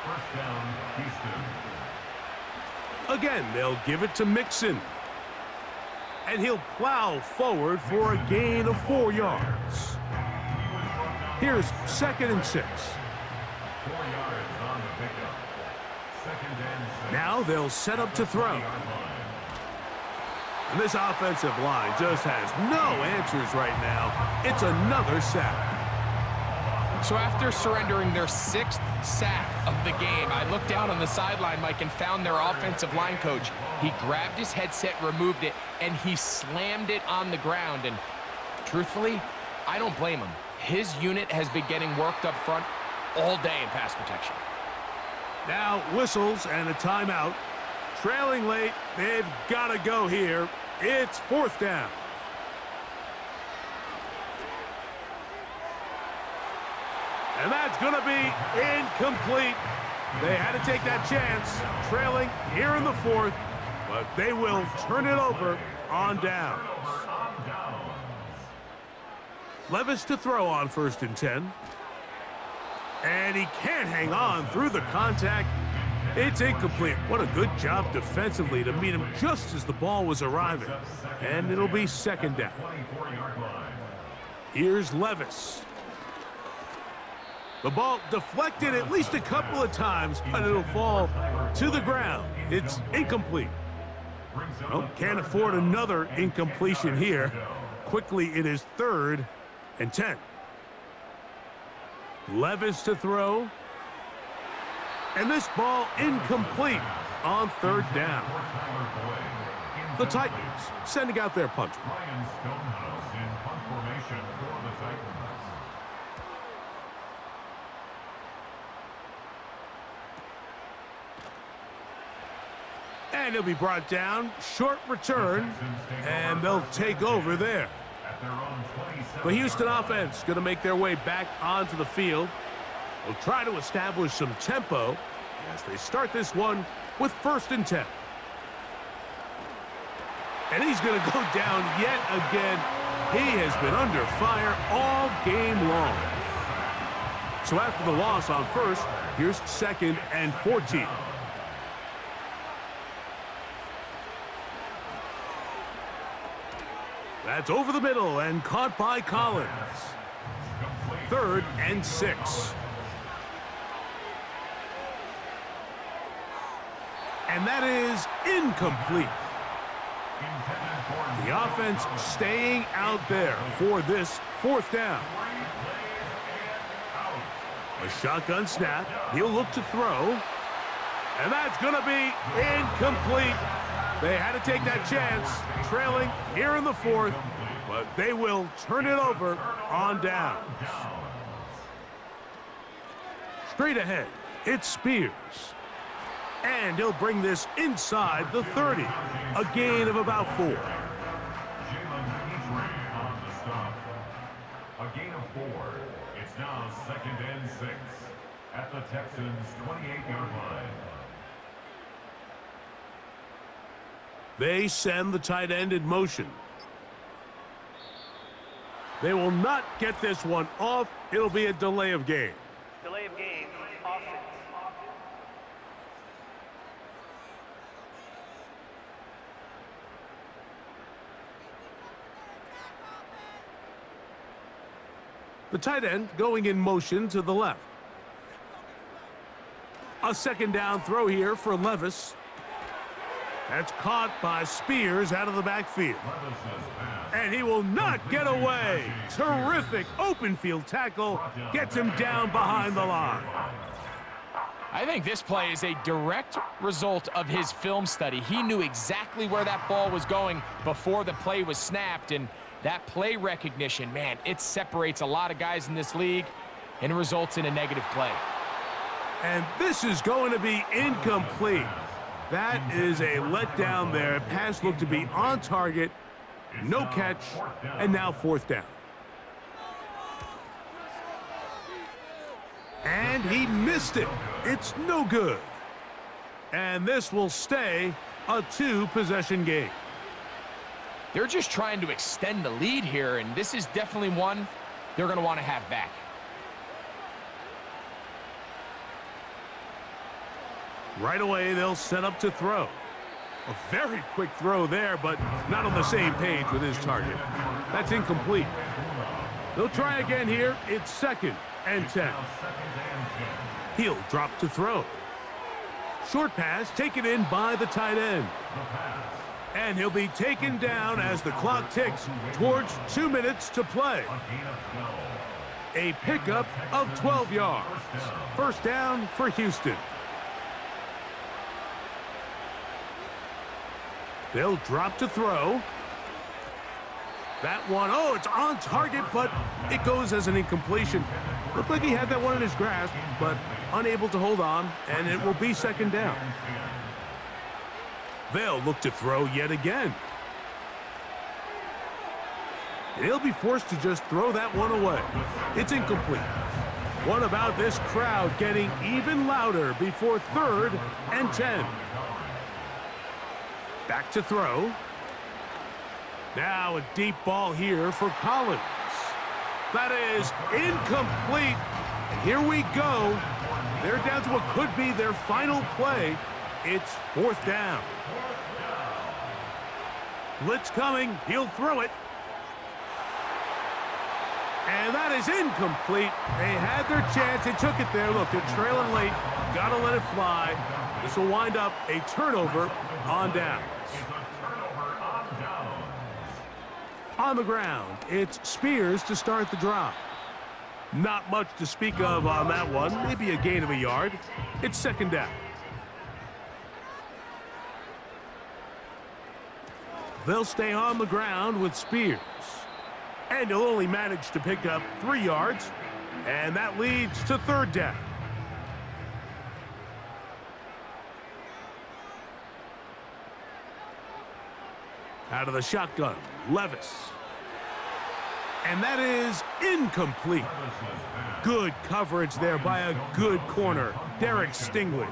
First down, Houston. Again, they'll give it to Mixon. And he'll plow forward for a gain of 4 yards. Here's second and 6. 4 yards on the pickup. Second and 6. Now they'll set up to throw. And this offensive line just has no answers right now. It's another sack. So after surrendering their 6th sack of the game, I looked down on the sideline, Mike, and found their offensive line coach. He grabbed his headset, removed it, and he slammed it on the ground. And truthfully, I don't blame him. His unit has been getting worked up front all day in pass protection. Now whistles and a timeout. Trailing late, they've got to go here. It's 4th down. And that's going to be incomplete. They had to take that chance, trailing here in the 4th, but they will turn it over on downs. Levis to throw on 1st and 10. And he can't hang on through the contact. It's incomplete. What a good job defensively to meet him just as the ball was arriving. And it'll be second down. Here's Levis. The ball deflected at least a couple of times, but it'll fall to the ground. It's incomplete. Oh, can't afford another incompletion here. Quickly, it is 3rd and 10. Levis to throw. And this ball incomplete on 3rd down. The Titans sending out their punter. Ryan Stonehouse in punt formation for the Titans. And he'll be brought down. Short return. And they'll take over there. The Houston offense going to make their way back onto the field. They'll try to establish some tempo as they start this one with 1st and 10. And he's going to go down yet again. He has been under fire all game long. So after the loss on 1st, here's 2nd and 14. That's over the middle and caught by Collins. 3rd and 6. And that is incomplete. The offense staying out there for this 4th down. A shotgun snap. He'll look to throw. And that's going to be incomplete. They had to take that chance, trailing here in the 4th, but they will turn it over on downs. Straight ahead, it's Spears. And he'll bring this inside the 30, a gain of about 4. Jalen Petrie on the stop. A gain of 4. It's now 2nd and 6 at the Texans' 28-yard line. They send the tight end in motion. They will not get this one off. It'll be a delay of game. Delay of game, offense. The tight end going in motion to the left. A 2nd down throw here for Levis. That's caught by Spears out of the backfield. And he will not get away. Terrific open field tackle. Gets him down behind the line. I think this play is a direct result of his film study. He knew exactly where that ball was going before the play was snapped, and that play recognition, man, it separates a lot of guys in this league and results in a negative play. And this is going to be incomplete. That is a letdown there. Pass looked to be on target. No catch. And now fourth down. And he missed it. It's no good. And this will stay a 2-possession game. They're just trying to extend the lead here, and this is definitely one they're going to want to have back. Right away, they'll set up to throw. A very quick throw there, but not on the same page with his target. That's incomplete. They'll try again here. It's 2nd and 10. He'll drop to throw. Short pass taken in by the tight end. And he'll be taken down as the clock ticks towards 2 minutes to play. A pickup of 12 yards. First down for Houston. They'll drop to throw. That one, oh, it's on target, but it goes as an incompletion. Looked like he had that one in his grasp, but unable to hold on, and it will be 2nd down. They'll look to throw yet again. They'll be forced to just throw that one away. It's incomplete. What about this crowd getting even louder before 3rd and 10? Back to throw. Now a deep ball here for Collins. That is incomplete. And here we go. They're down to what could be their final play. It's 4th down. Blitz coming. He'll throw it. And that is incomplete. They had their chance. They took it there. Look, they're trailing late. Got to let it fly. This will wind up a turnover on downs. On the ground, it's Spears to start the drive. Not much to speak of on that one. Maybe a gain of a yard. It's 2nd down. They'll stay on the ground with Spears. And he'll only manage to pick up 3 yards. And that leads to 3rd down. Out of the shotgun, Levis. And that is incomplete. Good coverage there by a good corner, Derek Stingley.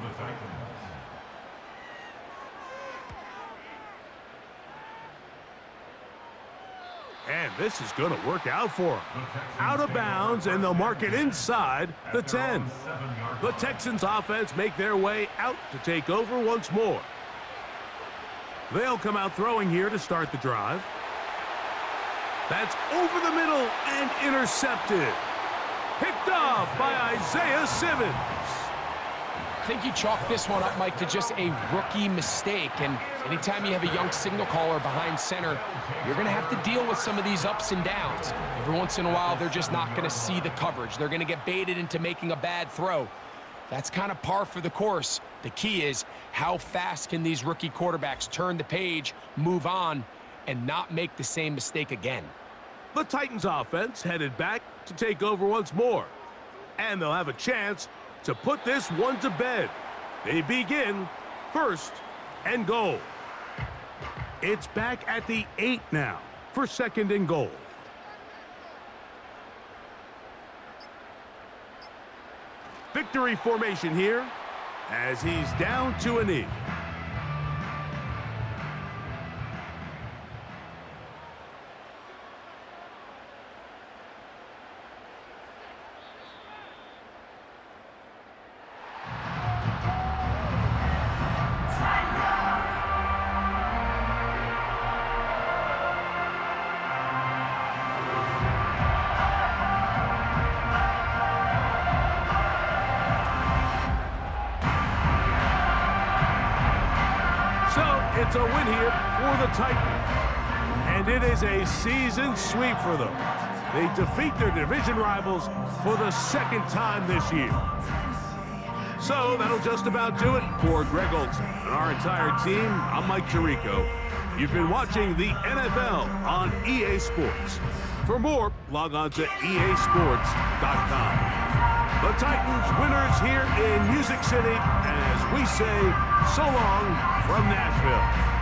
And this is going to work out for him. Out of bounds, and they'll mark it inside the 10. The Texans offense make their way out to take over once more. They'll come out throwing here to start the drive. That's over the middle and intercepted. Picked off by Isaiah Simmons. I think you chalk this one up, Mike, to just a rookie mistake. And anytime you have a young signal caller behind center, you're going to have to deal with some of these ups and downs. Every once in a while, they're just not going to see the coverage. They're going to get baited into making a bad throw. That's kind of par for the course. The key is how fast can these rookie quarterbacks turn the page, move on, and not make the same mistake again. The Titans offense headed back to take over once more. And they'll have a chance to put this one to bed. They begin 1st and goal. It's back at the 8 now for 2nd and goal. Victory formation here as he's down to a knee. It's a win here for the Titans. And it is a season sweep for them. They defeat their division rivals for the 2nd time this year. So that'll just about do it for Greg Olson and our entire team. I'm Mike Tirico. You've been watching the NFL on EA Sports. For more, log on to easports.com. The Titans winners here in Music City as we say so long from Nashville.